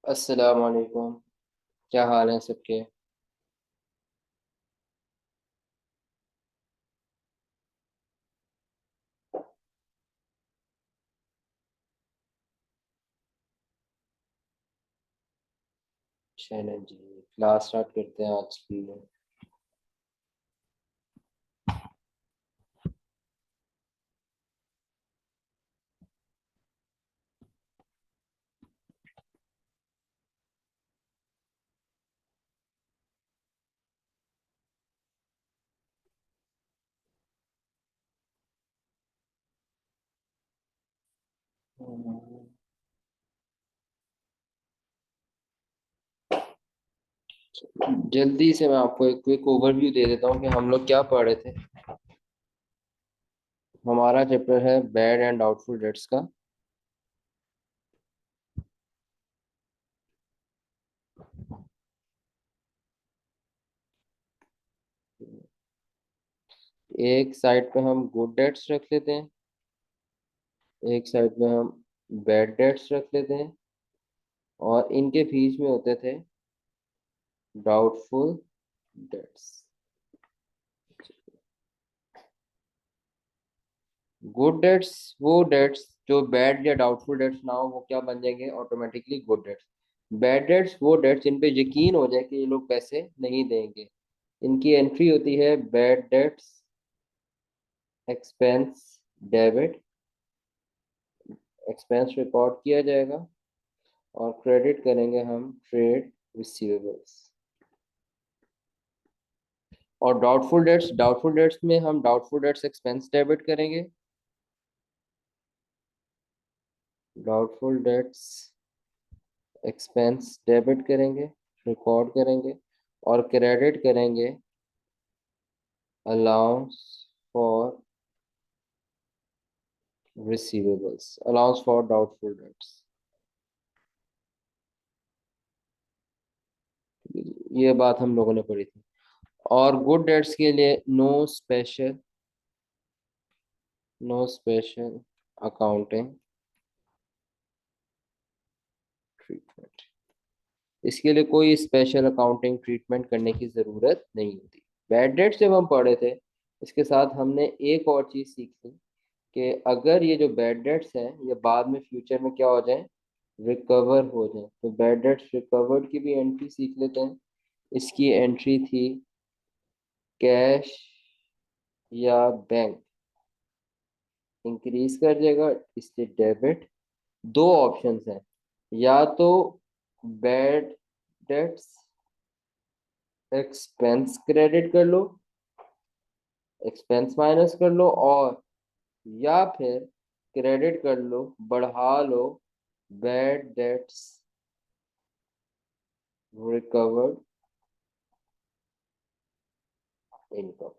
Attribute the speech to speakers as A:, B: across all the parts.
A: अस्सलाम वालेकुम। क्या हाल है सबके? चलें जी, क्लास स्टार्ट करते हैं आज की। जल्दी से मैं आपको एक क्विक ओवरव्यू दे देता हूँ कि हम लोग क्या पढ़ रहे थे। हमारा चैप्टर है बैड एंड डाउटफुल डेट्स का। एक साइड पे हम गुड डेट्स रख लेते हैं, एक साइड पे हम बैड डेट्स रख लेते हैं, और इनके बीच में होते थे डाउटफुल डेट्स। गुड डेट्स वो डेट्स जो बैड या डाउटफुल डेट्स ना हो, वो क्या बन जाएंगे automatically good debts. Bad debts वो डेट्स जिन पे यकीन हो जाए कि ये लोग पैसे नहीं देंगे, इनकी एंट्री होती है bad debts expense debit. Expense record किया जाएगा और क्रेडिट करेंगे हम ट्रेड रिसीवेबल्स। और डाउटफुल डेट्स में हम डाउटफुल डेट्स एक्सपेंस डेबिट करेंगे, डाउटफुल डेट्स एक्सपेंस डेबिट करेंगे, रिकॉर्ड करेंगे, और क्रेडिट करेंगे allowance for receivables, allowance for doubtful debts. ये बात हम लोगों ने पढ़ी थी। और गुड डेट्स के लिए नो स्पेशल अकाउंटिंग ट्रीटमेंट। इसके लिए कोई स्पेशल अकाउंटिंग ट्रीटमेंट करने की ज़रूरत नहीं होती। बैड डेट्स जब हम पढ़े थे, इसके साथ हमने एक और चीज़ सीखी कि अगर ये जो बैड डेट्स हैं ये बाद में फ्यूचर में क्या हो जाए, रिकवर हो जाए, तो बैड डेट्स रिकवर्ड की भी एंट्री सीख लेते हैं। इसकी एंट्री थी कैश या बैंक इंक्रीज कर जाएगा, इसलिए डेबिट। दो ऑप्शंस हैं, या तो बैड डेट्स एक्सपेंस क्रेडिट कर लो, एक्सपेंस माइनस कर लो, और या फिर क्रेडिट कर लो, बढ़ा लो बैड डेट्स रिकवर्ड इनकम।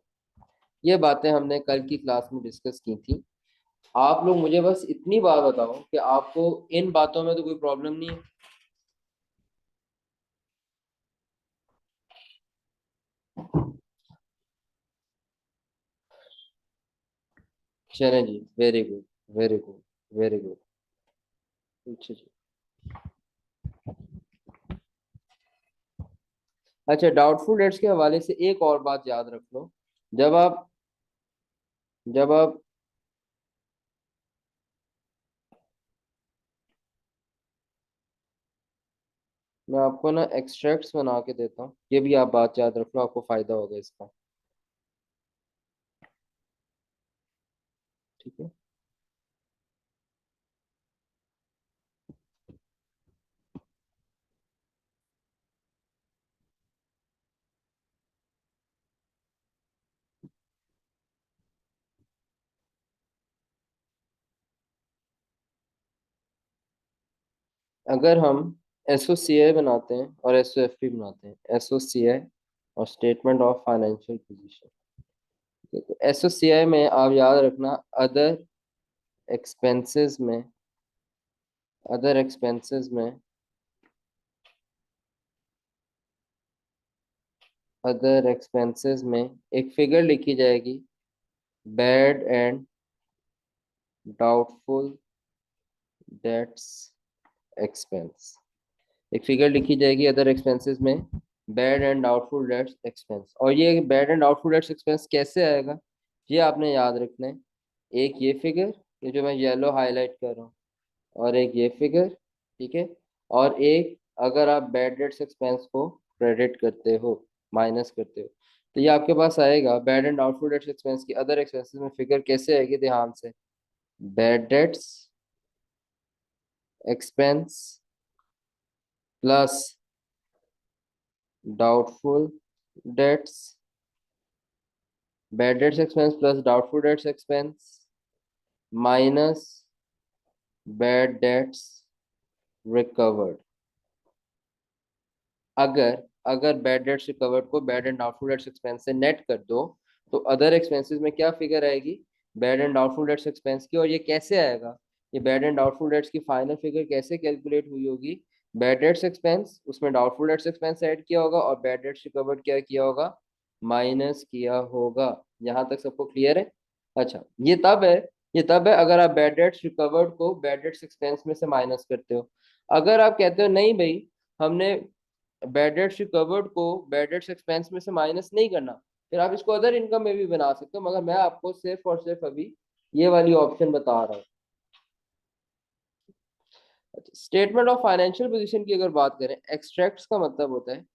A: ये बातें हमने कल की क्लास में डिस्कस की थी। आप लोग मुझे बस इतनी बात बताओ कि आपको इन बातों में तो कोई प्रॉब्लम नहीं है। चलें जी, very good, very good, very good. अच्छा जी। अच्छा, डाउटफुल डेट्स के हवाले से एक और बात याद रख लो। जब आप जब आप मैं आपको ना एक्सट्रैक्ट्स बना के देता हूँ, ये भी आप बात याद रख लो, आपको फायदा होगा इसका। ठीक है। अगर हम एसओसीआई बनाते हैं और एसओएफपी बनाते हैं, एसओसीआई और स्टेटमेंट ऑफ फाइनेंशियल पोजीशन, तो एसओसीआई में आप याद रखना, अदर एक्सपेंसेस में अदर एक्सपेंसेस में अदर एक्सपेंसेस में एक फिगर लिखी जाएगी, bad and doubtful debts expense. एक फिगर लिखी जाएगी अदर एक्सपेंसेस में, bad and doubtful debts expense. और ये bad and doubtful debts expense कैसे आएगा, ये आपने याद रखना है। एक ये फिगर, ये जो मैं येलो हाईलाइट कर रहा हूँ, और एक ये फिगर, ठीक है। और एक, अगर आप बैड डेट्स एक्सपेंस को क्रेडिट करते हो, माइनस करते हो, तो ये आपके पास आएगा bad and doubtful debts expense की अदर एक्सपेंसेस में फिगर कैसे आएगी, ध्यान से। Bad debts expense plus doubtful debts, bad debts expense plus doubtful debts expense minus bad debts recovered. अगर अगर बैड डेट्स रिकवर्ड को bad and doubtful debts expense से नेट कर दो, तो अदर एक्सपेंसेस में क्या फिगर आएगी, bad and doubtful debts expense की। और ये कैसे आएगा, ये बैड एंड डाउटफुल डेट्स की फाइनल फिगर कैसे कैलकुलेट हुई होगी, बैड डेट्स एक्सपेंस, उसमें डाउटफुल डेट्स एक्सपेंस ऐड किया होगा, और बैड डेट्स रिकवर्ड क्या किया होगा, माइनस किया होगा। यहाँ तक सबको क्लियर है? अच्छा, ये तब है अगर आप बैड डेट्स रिकवर्ड को बैड डेट्स एक्सपेंस में से माइनस करते हो। अगर आप कहते हो नहीं भाई, हमने बैड डेट्स रिकवर्ड को बैड डेट्स एक्सपेंस में से माइनस नहीं करना, फिर आप इसको अदर इनकम में भी बना सकते हो, मगर मैं आपको सिर्फ और सिर्फ अभी ये वाली ऑप्शन बता रहा हूँ। स्टेटमेंट ऑफ फाइनेंशियल पोजीशन की अगर बात करें, एक्सट्रैक्ट्स का मतलब होता है,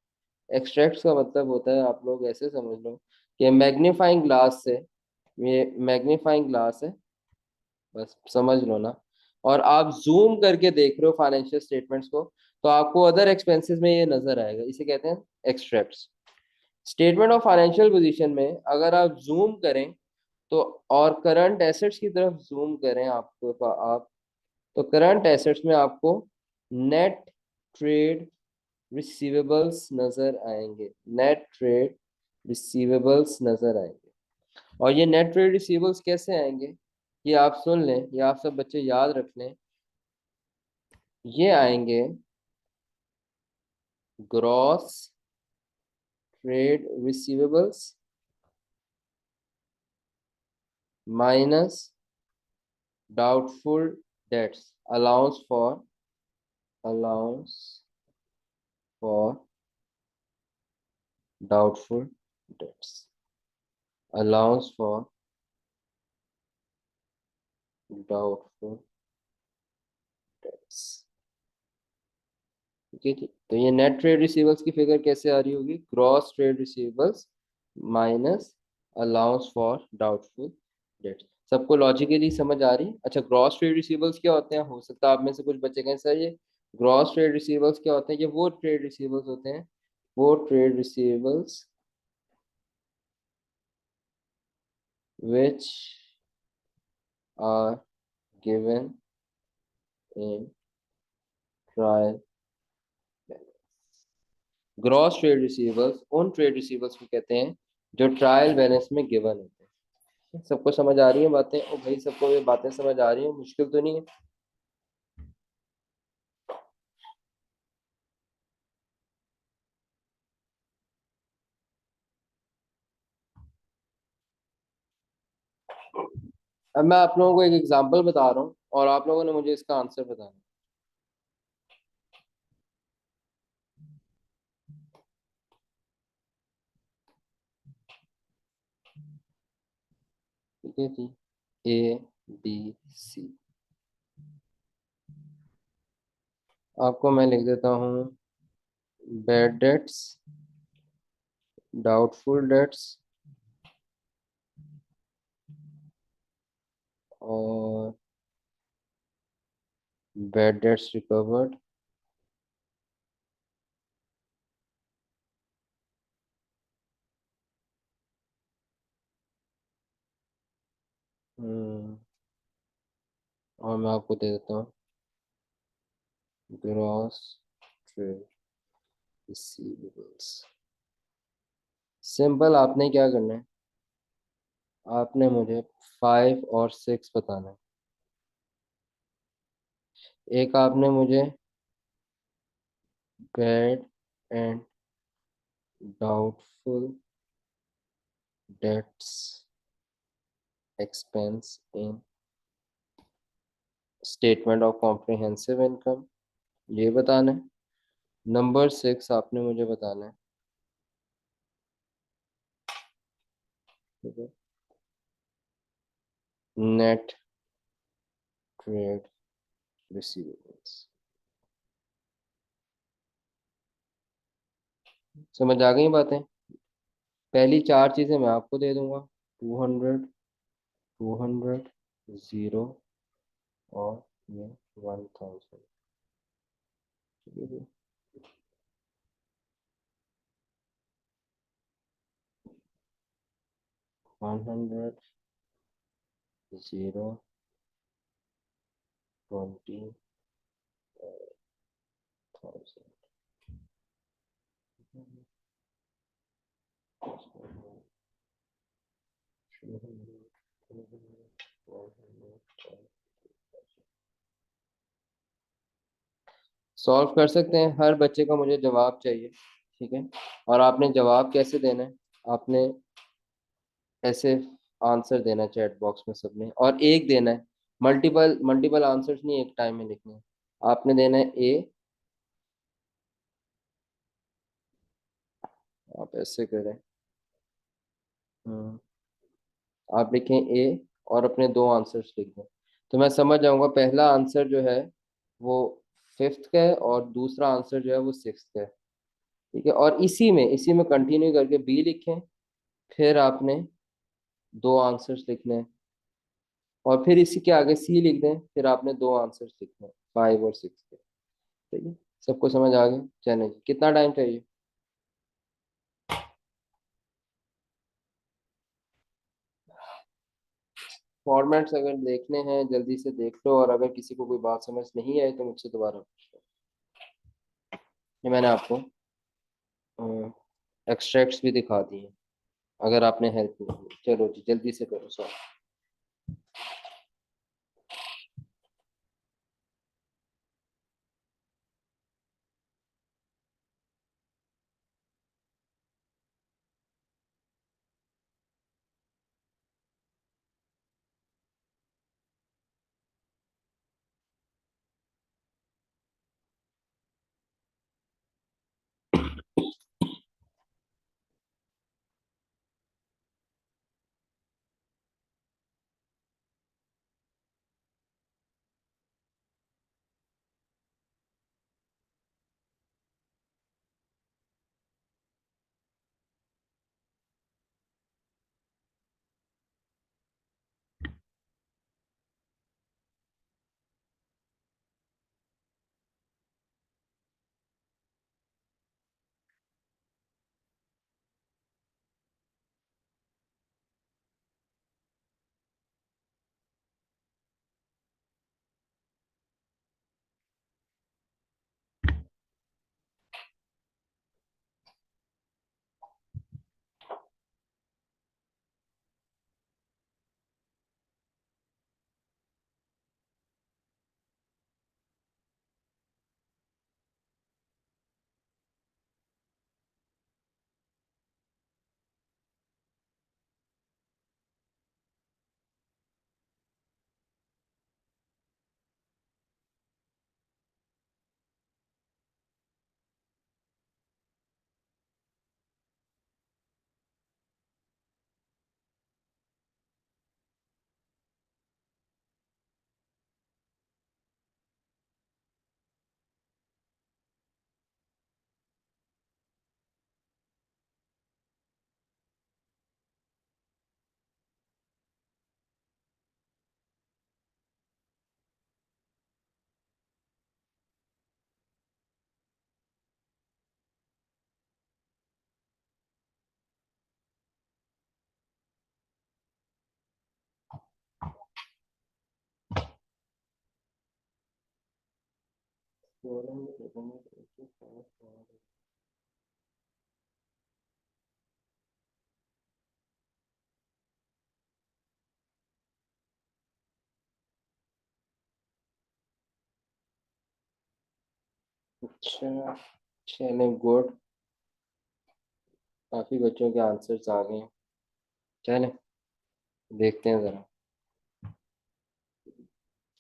A: एक्सट्रैक्ट्स का मतलब होता है, आप लोग ऐसे समझ लो कि मैग्नीफाइंग ग्लास से, ये मैग्नीफाइंग ग्लास है, बस समझ लो ना, और आप जूम करके देख रहे हो फाइनेंशियल स्टेटमेंट्स को, तो आपको अदर एक्सपेंसेस में ये नजर आएगा, इसे कहते हैं extracts. Statement of financial position में अगर आप जूम करें तो, और करंट एसेट्स की तरफ जूम करें आपको, आप, तो करंट एसेट्स में आपको नेट ट्रेड रिसीवेबल्स नजर आएंगे, नेट ट्रेड रिसीवेबल्स नजर आएंगे। और ये नेट ट्रेड रिसीवेबल्स कैसे आएंगे, ये आप सुन लें, ये आप सब बच्चे याद रख लें। ये आएंगे gross trade receivables minus doubtful debts, allowance for, allowance for doubtful debts, allowance for doubtful debts, ठीक है जी। तो ये नेट ट्रेड रिसीवेबल्स की फिगर कैसे आ रही होगी, gross trade receivables minus allowance for doubtful debts. सबको लॉजिकली समझ आ रही है? अच्छा, ग्रॉस ट्रेड रिसीवेबल्स क्या होते हैं, हो सकता है आप में से कुछ बच्चे कहें सर ये ग्रॉस ट्रेड रिसीवेबल्स क्या होते हैं, ये वो ट्रेड रिसीवेबल्स होते हैं, वो trade receivables which are given in trial balance। Gross trade receivables उन ट्रेड रिसीवेबल्स को कहते हैं जो ट्रायल बैलेंस में गिवन होते हैं। सबको समझ आ रही है बातें? ओ भाई, सबको ये बातें समझ आ रही है, मुश्किल तो नहीं है? अब मैं आप लोगों को एक एग्जांपल बता रहा हूँ और आप लोगों ने मुझे इसका आंसर बताना है। ठीक है जी, ए बी सी, आपको मैं लिख देता हूँ बैड डेट्स, डाउटफुल डेट्स और बैड डेट्स रिकवर्ड। और मैं आपको दे देता हूँ ग्रॉस ट्रेड रिसीवेबल्स। सिंपल, आपने क्या करना है, आपने मुझे 5 और 6 बताना है। एक आपने मुझे bad and doubtful debts expense in statement of comprehensive income, ये बताना है। नंबर 6 आपने मुझे बताना है। ठीक है। Net trade receivables. समझ आ गई बातें। पहली चार चीजें मैं आपको दे दूंगा, 200, 200, 0 और ये 1000। ठीक है। 100, 0, 20, 1000। सॉल्व कर सकते हैं, हर बच्चे का मुझे जवाब चाहिए। ठीक है। और आपने जवाब कैसे देना है, आपने ऐसे आंसर देना है चैट बॉक्स में सबने, और एक देना है। मल्टीपल मल्टीपल आंसर्स नहीं एक टाइम में लिखने हैं। आपने देना है ए। आप ऐसे करें। हम्म, आप लिखें ए और अपने दो आंसर्स लिख दें, तो मैं समझ जाऊंगा पहला आंसर जो है वो फिफ्थ का है और दूसरा आंसर जो है वो सिक्स्थ का है। ठीक है। और इसी में कंटिन्यू करके बी लिखें, फिर आपने दो आंसर्स लिखने हैं, और फिर इसी के आगे सी लिख दें, फिर आपने दो आंसर्स लिखने हैं, 5 और 6 के। ठीक है। सबको समझ आ गया? चलिए जी, कितना टाइम चाहिए? फॉर्मेट्स अगर देखने हैं जल्दी से देख लो, और अगर किसी को कोई बात समझ नहीं आई तो मुझसे दोबारा पूछो। ये मैंने आपको एक्सट्रैक्ट्स भी दिखा दिए, अगर आपने हेल्प नहीं की। चलो जी जल्दी से करो सॉल्व। अच्छा, चलो गुड। काफी बच्चों के आंसर्स आ गए हैं। चले देखते हैं जरा,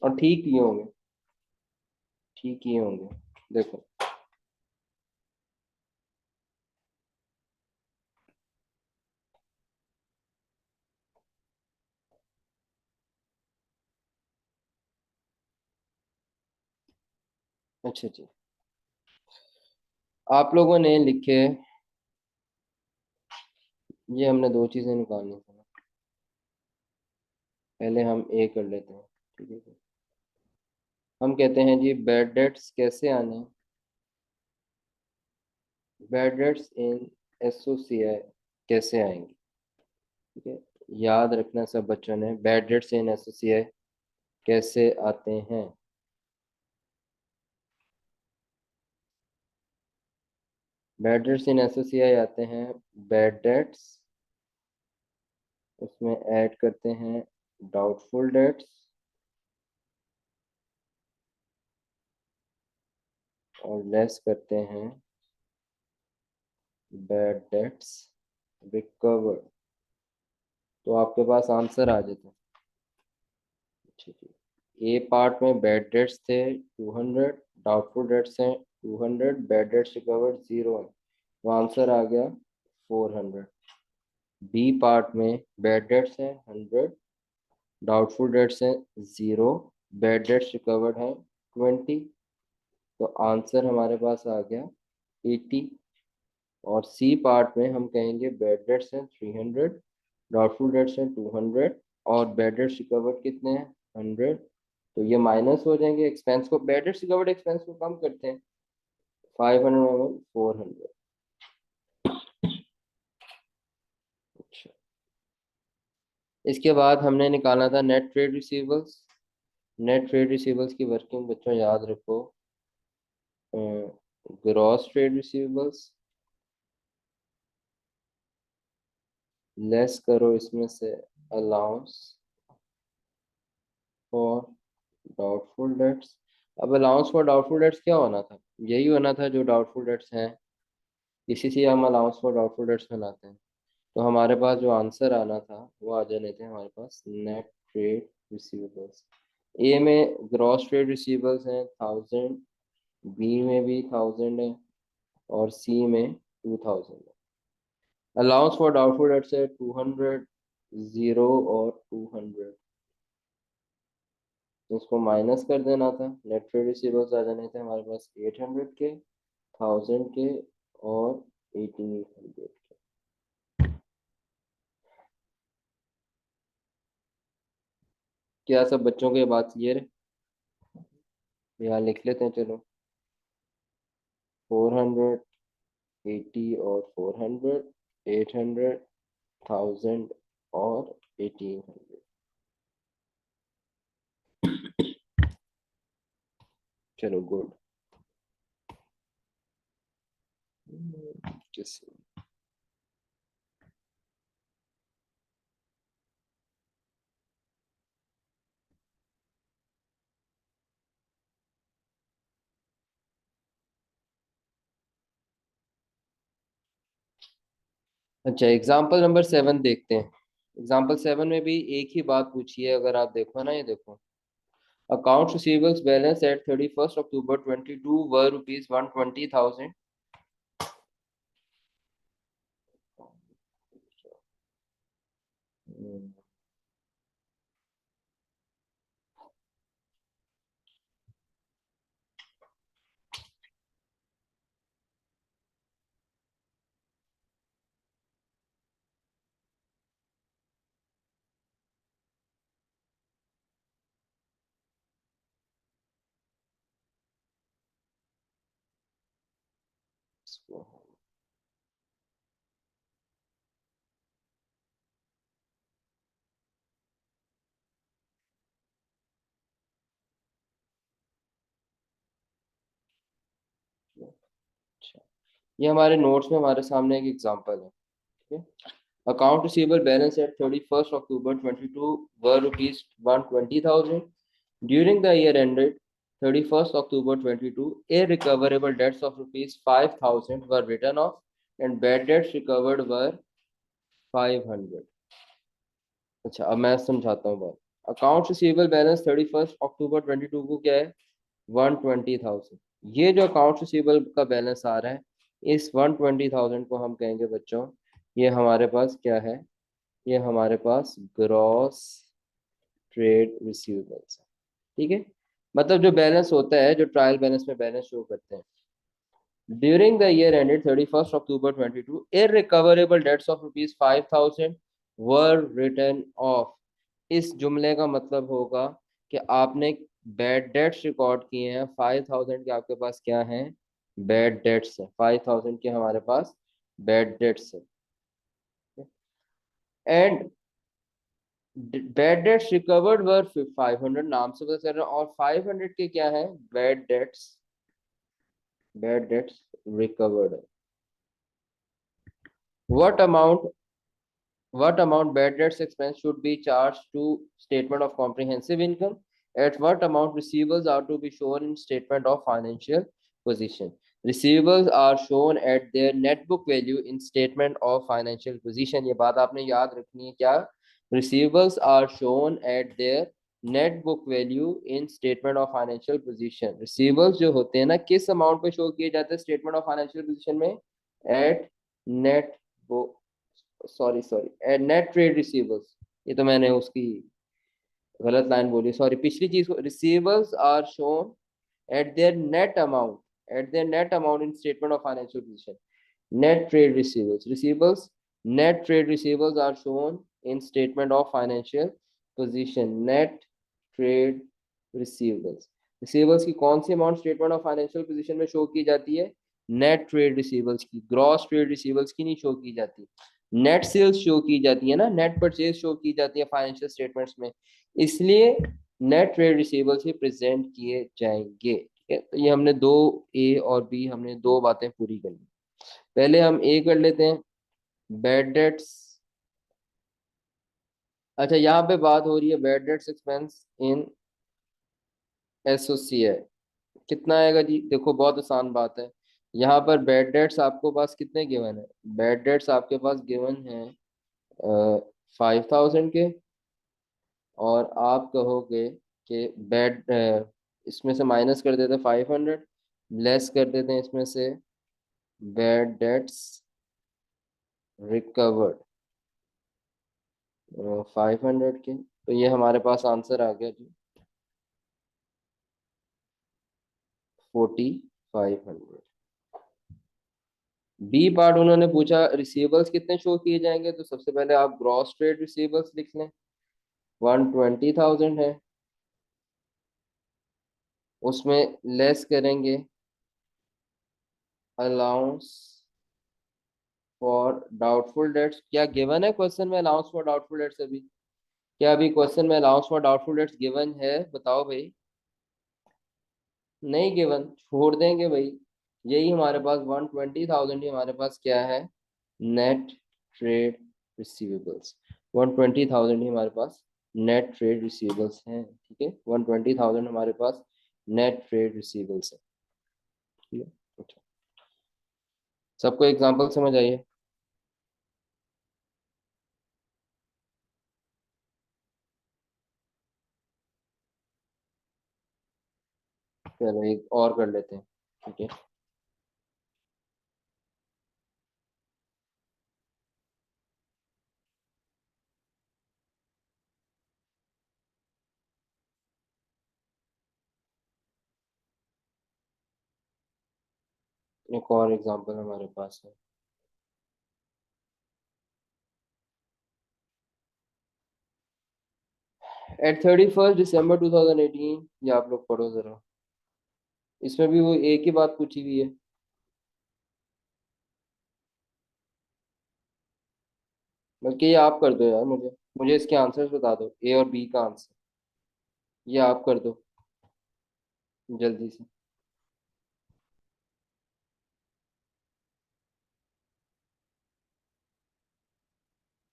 A: और ठीक ही होंगे, ठीक ही होंगे। देखो, अच्छा जी, आप लोगों ने लिखे, ये हमने दो चीजें निकालनी थी ना। पहले हम ए कर लेते हैं, ठीक है जी। हम कहते हैं जी बैड डेट्स कैसे आने, बैड डेट्स इन एसोसिएशन कैसे आएंगी, ठीक है। याद रखना सब बच्चों ने, बैड डेट्स इन एसोसिएशन कैसे आते हैं। बैड डेट्स इन एसोसिएशन आते हैं, बैड डेट्स, उसमें ऐड करते हैं डाउटफुल डेट्स, और लेस करते हैं बैड डेट्स रिकवर्ड। तो आपके पास आंसर आ जाता है। ठीक है, ए पार्ट में बैड डेट्स थे 200, डाउटफुल डेट्स हैं 200, बैड डेट्स रिकवर्ड 0 है, तो आंसर आ गया 400। बी पार्ट में बैड डेट्स हैं 100, डाउटफुल डेट्स हैं 0, बैड डेट्स रिकवर्ड हैं 20, तो आंसर हमारे पास आ गया 80। और सी पार्ट में हम कहेंगे बैड डेट्स हैं 300, डाउटफुल डेट्स हैं 200, और बैड डेट्स रिकवर्ड कितने हैं 100, तो ये माइनस हो जाएंगे, एक्सपेंस को, बैड डेट्स रिकवर्ड एक्सपेंस को कम करते हैं, 500 में 400। अच्छा, इसके बाद हमने निकाला था net trade receivables. Net trade receivables की वर्किंग बच्चों याद रखो, ग्रॉस ट्रेड रिसीवेबल्स लेस करो इसमें से अलाउंस फॉर डाउटफुल डेट्स। अब अलाउंस फॉर डाउटफुल डेट्स क्या होना था, यही होना था जो डाउटफुल डेट्स हैं, इसी से हम अलाउंस फॉर डाउटफुल डेट्स बनाते हैं। तो हमारे पास जो आंसर आना था वो आ जाने थे हमारे पास नेट ट्रेड रिसीवेबल्स। ए में ग्रॉस ट्रेड रिसीवेबल्स हैं 1000, बी में भी 1000 है, और सी में 2000 है। अलाउंस फॉर डाउटफुल डेट्स है 200, 0 और 200, तो इसको माइनस कर देना था, नेट ट्रेड रिसीवेबल्स आ जाने थे हमारे पास 800 के, 1000 के, और 1800 के। क्या सब बच्चों को ये बात क्लियर है? यहाँ लिख लेते हैं चलो, 400, 80 और 400, 800, 1000 और 1800। चलो गुड। किस अच्छा, एग्जाम्पल नंबर 7 देखते हैं। एग्जाम्पल 7 में भी एक ही बात पूछी है, अगर आप देखो ना, ये देखो, account receivables balance at 31 October 22 were rupees 120,000। अच्छा, ये हमारे नोट्स में हमारे सामने एक एग्जांपल है, ठीक है। Account receivable balance at 31 October 22 were rupees 120,000। During the year ended 31 October 22, a recoverable debts of rupees 5,000 were written off and bad debts recovered were 500। अच्छा, अब मैं समझाता हूँ बात। अकाउंट रिसीवेबल बैलेंस 31 अक्टूबर 22 को क्या है, 120,000। ये जो अकाउंट रिसीवेबल का बैलेंस आ रहा है, इस 120,000 को हम कहेंगे बच्चों, ये हमारे पास क्या है, ये हमारे पास ग्रॉस ट्रेड रिसीवेबल्स है, ठीक है। मतलब जो बैलेंस होता है, जो ट्रायल बैलेंस में बैलेंस शो करते हैं। During the year ended 31 October 22, irrecoverable debts of ₹5,000 were written of. इस जुमले का मतलब होगा कि आपने बैड डेट्स रिकॉर्ड किए हैं, 5,000 के आपके पास क्या हैं, बैड डेट्स है, 5,000 के हमारे पास बैड डेट्स है। एंड बैड डेट्स रिकवर्ड वर 500, नाम से पता चल रहा है, और 500 के क्या है, bad debts, bad debts recovered है। What amount What amount bad debts expense should be charged to statement of comprehensive income? At what amount receivables are to be shown in statement of financial position? Receivables are shown at their net book value in statement of financial position. ये बात आपने याद रखनी है क्या? Receivables are shown at their net book value in statement of financial position. Receivables जो होते हैं ना, किस अमाउंट पे शो किए जाते हैं स्टेटमेंट ऑफ फाइनेंशियल पोजीशन में? At net book, sorry sorry, net trade receivers, ये तो मैंने उसकी गलत लाइन बोली, सॉरी, पिछली चीज को, receivers are shown at their net amount, at their net amount in statement of financial position. Net trade receivers, receivers, net trade receivers are shown in statement of financial position. Net trade receivers, receivers की कौन सी amount statement of financial position में show की जाती है? Net trade receivers की, gross trade receivers की नहीं शो की जाती। नेट सेल्स शो की जाती है ना, नेट परचेज शो की जाती है फाइनेंशियल स्टेटमेंट्स में, इसलिए नेट ट्रेड रिसीवर्स ही प्रेजेंट किए जाएंगे। ठीक है, तो ये हमने दो, ए और बी, हमने दो बातें पूरी कर ली। पहले हम ए कर लेते हैं, बैड डेट्स। अच्छा, यहाँ पे बात हो रही है बैड डेट्स एक्सपेंस इन एसोसिएट, कितना आएगा जी? देखो बहुत आसान बात है, यहाँ पर बैड डेट्स आपको पास कितने गिवन है? बैड डेट्स आपके पास गिवन है 5,000 के, और आप कहोगे कि बैड, इसमें से माइनस कर देते 500, लेस कर देते हैं इसमें से बैड डेट्स रिकवर्ड 500 के, तो ये हमारे पास आंसर आ गया जी 4,500। बी पार्ट उन्होंने पूछा रिसीवर्स कितने शो किए जाएंगे, तो सबसे पहले आप ग्रॉस ट्रेड रिसीवर्स लिख लें, 120,000 है, उसमें लेस करेंगे अलाउंस फॉर डाउटफुल डेट्स। क्या गिवन है क्वेश्चन में अलाउंस फॉर डाउटफुल डेट्स? अभी क्या अभी क्वेश्चन में allowance for doubtful debts given है? बताओ भाई। नहीं गिवन, छोड़ देंगे भाई। यही हमारे पास 120,000 ही हमारे पास क्या है, नेट ट्रेड रिसीवेबल्स। 120,000 ही हमारे पास नेट ट्रेड रिसीवेबल्स हैं। ठीक है, 120,000 हमारे पास नेट ट्रेड रिसीवेबल्स है। ठीक है, अच्छा, सबको एग्जांपल समझ आइए। चलो एक और कर लेते हैं। ठीक है, एक और एग्जांपल हमारे पास है। एट 31 December 2018, ये आप लोग पढ़ो जरा, इसमें भी वो एक ही बात पूछी हुई है। बल्कि ये आप कर दो यार, मुझे मुझे इसके आंसर्स बता दो, ए और बी का आंसर, ये आप कर दो जल्दी से।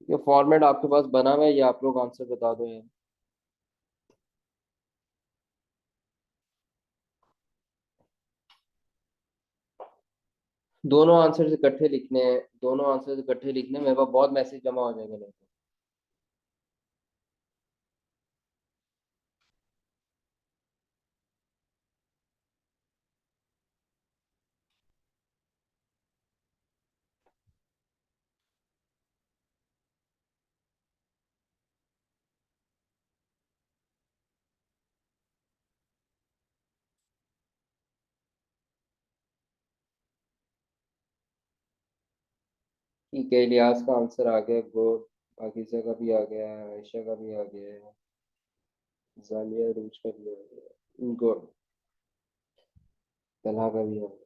A: ये फॉर्मेट आपके पास बना हुआ है, ये आप लोग आंसर बता दो यार। दोनों आंसर इकट्ठे लिखने हैं, दोनों आंसर इकट्ठे लिखने हैं, मेरे पास बहुत मैसेज जमा हो जाएगा नहीं तो। ठीक है, इलियास का आंसर आ गया, गुड। पाकिज़ा का भी आ गया, आयशा का भी आ गया, जालिया रूज का भी आ गया, गुड। तलहा का भी आ गया,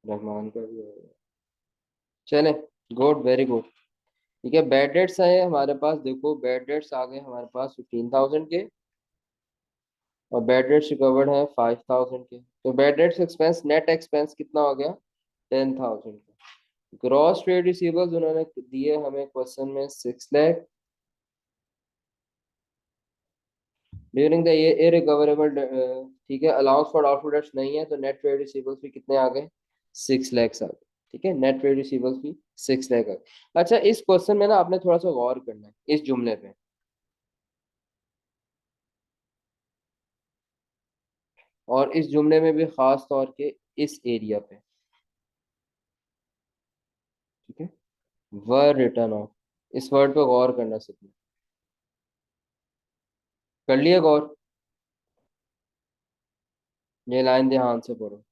A: रहमान का भी आ गया। चले, गुड, वेरी गुड। ठीक है, बैड डेट्स आए हमारे पास, देखो बैड डेट्स आ गए हमारे पास 15,000 के, और बैड डेट्स रिकवर्ड है 5,000 के। तो bad debts expense, net expense कितना हो गया? 10,000 का। ग्रॉस ट्रेड रिसीवर्स उन्होंने दिए हमें क्वेश्चन में 6 lakh. During the year irrecoverable, ठीक है, अलाउंस फॉर डाउटफुल डेट्स नहीं है, तो नेट ट्रेड रिसीवर्स भी कितने आ गए? 6 लाख आ गए। ठीक है, नेट ट्रेड रिसीवर्स भी 6 लाख आ गए। अच्छा, इस क्वेश्चन में ना आपने थोड़ा सा गौर करना है इस जुमले पे, और इस जुमले में भी खास तौर के इस एरिया पे। ठीक है, वर रिटर्न ऑफ, इस वर्ड पे गौर करना सीखना। कर लिया गौर? ये लाइन ध्यान से पढ़ो।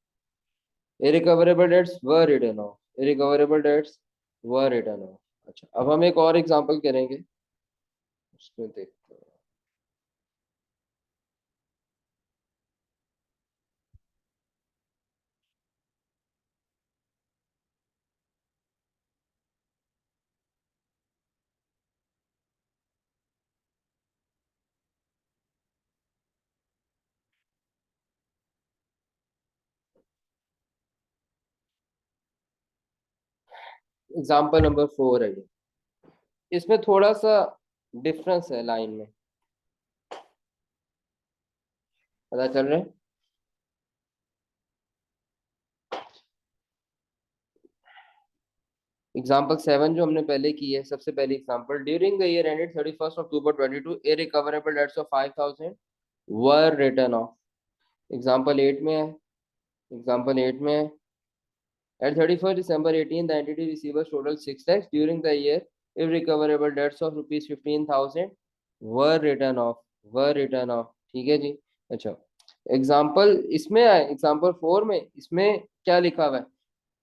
A: Irrecoverable debts were written off, irrecoverable debts were written off. अच्छा, अब हम एक और एग्जांपल करेंगे, उसमें देखते हैं। एग्जाम्पल नंबर 4 है ये। इसमें थोड़ा सा डिफरेंस है लाइन में, पता चल रहा है? एग्जाम्पल 7 जो हमने पहले की है, सबसे पहली example, during the year ended 31 October 2022 irrecoverable debts of 5,000 were written off. Example 8 में है, एग्जाम्पल 8 में है, at 31st December 18 the entity receives total 6 lakhs during the year, if recoverable debts of rupees 15,000 were written off, were written off। ठीक है जी। अच्छा, example इसमें है, example 4 में इसमें क्या लिखा हुआ है?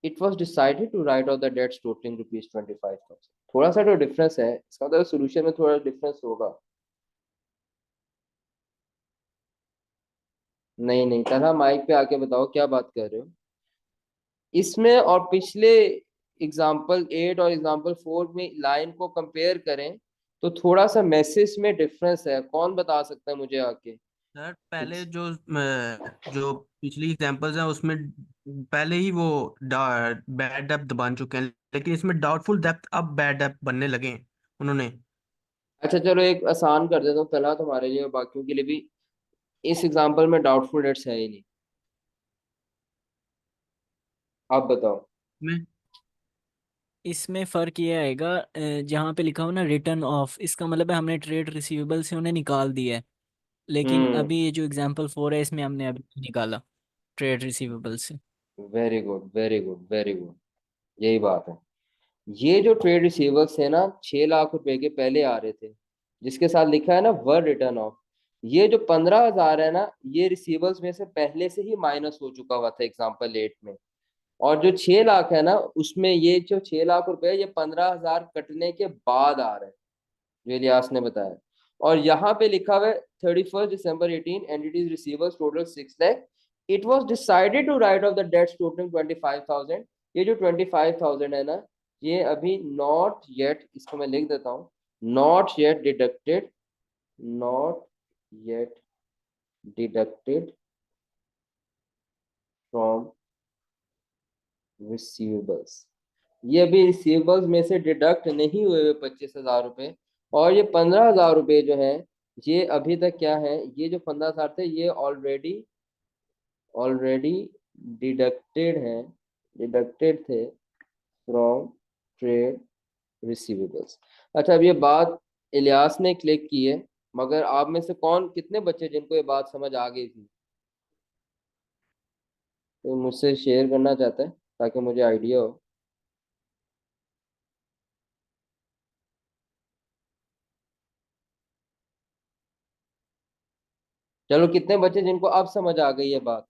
A: It was decided to write off the debts totalling rupees 25,000। थोड़ा सा तो डिफरेंस है, इसका मतलब सोल्यूशन में थोड़ा डिफरेंस होगा। नहीं नहीं, तरह माइक पे आके बताओ क्या बात कर रहे हो। इसमें और पिछले एग्जाम्पल 8 और एग्जाम्पल 4 में लाइन को कंपेयर करें, तो थोड़ा सा मैसेज में डिफरेंस है। कौन बता सकता है मुझे आके?
B: सर पहले जो पिछली एग्जांपल्स हैं उसमें पहले ही वो बैड डेप्थ बन चुके हैं, लेकिन इसमें डाउटफुल डेप्थ अब बैड डेप्थ बनने लगे हैं उन्होंने।
A: अच्छा चलो, एक आसान कर देता हूँ पहला तुम्हारे लिए और बाकियों के लिए भी। इस एग्जाम्पल में डाउटफुल डेट्स है ही नहीं। आप बताओ।
B: में
C: इसमें फ़र्क ये आएगा, जहाँ पे लिखा हो ना रिटर्न ऑफ, इसका मतलब है हमने ट्रेड रिसीवेबल से उन्हें निकाल दिया है। लेकिन
A: हम्म,
C: अभी ये जो एग्जांपल 4 है इसमें हमने अभी नहीं निकाला ट्रेड रिसीवेबल से।
A: Very good, very good, very good. यही बात है। ये जो ट्रेड रिसीवर्स है ना, 6 लाख रुपए के पहले आ रहे थे, जिसके साथ लिखा है ना वर रिटर्न ऑफ, ये जो 15,000 है ना, ये रिसीवर्स में से पहले से ही माइनस हो चुका हुआ था एग्जाम्पल 8 में। और जो 6 लाख है ना, उसमें ये जो 6 लाख रुपए, ये 15,000 कटने के बाद आ रहे हैं, जो इलियास ने बताया। और यहाँ पे लिखा हुआ है 31 December 18 entities receivers total 6 lakh. It was decided to write off the debts total 25,000। ये जो 25,000 है ना, ये अभी नॉट येट, इसको मैं लिख देता हूँ, not yet deducted, not yet deducted from receivables. ये अभी रिसीवेबल्स में से डिडक्ट नहीं हुए हुए 25,000 रुपए। और ये 15,000 रुपए जो है, ये अभी तक क्या है, ये जो 15,000 थे, ये ऑलरेडी ऑलरेडी डिडक्टेड हैं, डिडक्टेड थे फ्रॉम ट्रेड रिसीवेबल्स। अच्छा, अब ये बात इलियास ने क्लिक की है, मगर आप में से कौन, कितने बच्चे जिनको ये बात समझ आ गई थी, तो मुझसे शेयर करना चाहता है ताकि मुझे आइडिया हो। चलो, कितने बच्चे जिनको अब समझ आ गई है बात?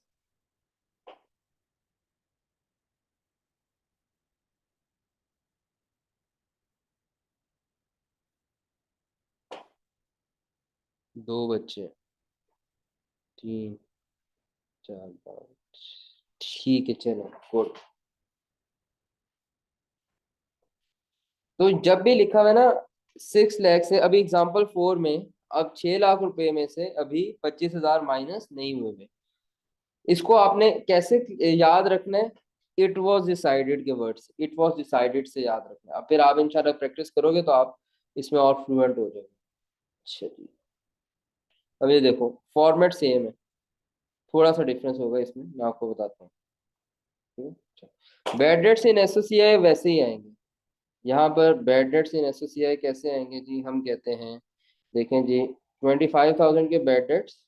A: 2 बच्चे, 3 4 5, ठीक है चलो गुड। तो जब भी लिखा हुआ है ना 6 लाख से, अभी एग्जाम्पल 4 में अब 6 लाख रुपए में से अभी 25,000 माइनस नहीं हुए हुए, इसको आपने कैसे याद रखना है? इट वॉज डिसाइडेड के वर्ड्स, इट वॉज डिसाइडेड से याद रखना है। अब फिर आप इंशाल्लाह प्रैक्टिस करोगे तो आप इसमें और फ्लुएंट हो जाओगे। चलिए अब ये देखो फॉर्मेट सेम है, थोड़ा सा डिफरेंस होगा इसमें, मैं आपको बताता हूँ। बैड डेट्स इन एसओसीआई वैसे ही आएंगे। यहाँ पर बैड डेट्स इन एसओसीआई कैसे आएंगे जी? हम कहते हैं, देखें जी, 25,000 के बैड डेट्स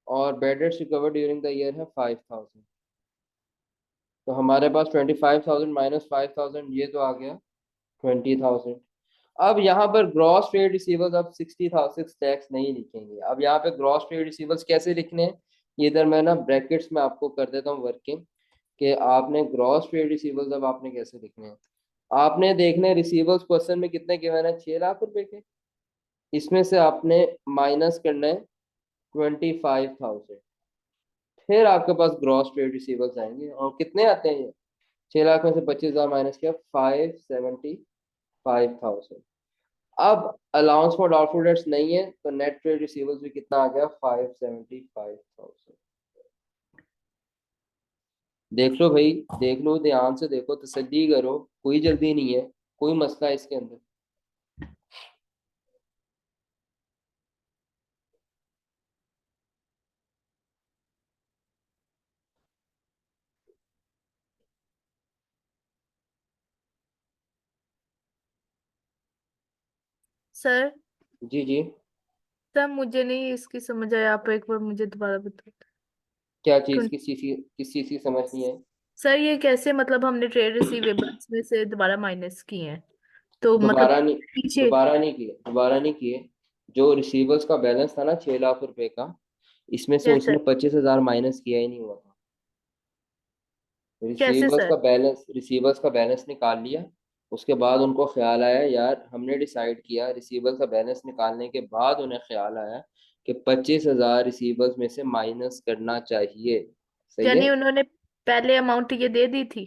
A: और bad debts recover during the year है 5,000। तो हमारे पास 25,000 माइनस 5,000, ये तो आ गया 20,000। अब यहाँ पर ग्रॉस ट्रेड रिसीवर्स अब 60,000 टैक्स नहीं लिखेंगे। अब यहाँ पे ग्रॉस ट्रेड रिसीवर्स कैसे लिखने हैं, ये इधर मैं ना ब्रैकेट्स में आपको कर देता हूँ वर्किंग, कि आपने ग्रॉस ट्रेड रिसीवर्स अब आपने कैसे लिखने हैं। आपने देखने रिसीवर्स क्वेश्चन में कितने गिवन है, 6 लाख रुपए के, इसमें से आपने माइनस करना है 25,000, फिर आपके पास ग्रॉस ट्रेड रिसीवर्स आएंगे। और कितने आते हैं ये? 6 लाख में से 25,000 माइनस किया, 575,000। अब अलाउंस फॉर डाउटफुल डेट्स नहीं है तो नेट ट्रेड रिसीवर्स भी कितना आ गया, 575,000। देख लो भाई, देख लो, ध्यान से देखो, तसल्ली करो, कोई जल्दी नहीं है, कोई मसला है इसके अंदर।
D: सर
A: जी जी।
D: सर मुझे नहीं इसकी समझ आया, आप एक बार मुझे दोबारा बताओ।
A: क्या चीज,
D: क्यों-
A: किस चीज की समझ नहीं है?
D: सर ये कैसे, मतलब हमने ट्रेड रिसीवेबल्स में से दोबारा माइनस किए हैं, तो मतलब
A: दोबारा नहीं,
D: पीछे
A: दोबारा नहीं किए। जो रिसीवर्स का बैलेंस था ना 6 लाख रुपए का, इसमें से
D: कैसे
A: उसने 25,000 माइनस किया ही नहीं हुआ था।
D: कैसे सर?
A: रिसीवर्स का बैलेंस निकाल लिया। उसके बाद उनको ख्याल आया, यार हमने डिसाइड किया, रिसीवर्स का बैलेंस निकालने के बाद उन्हें ख्याल आया कि 25,000 रिसीवर्स में से माइनस करना चाहिए। सही है।
D: यानी उन्होंने पहले अमाउंट ये दे दी थी।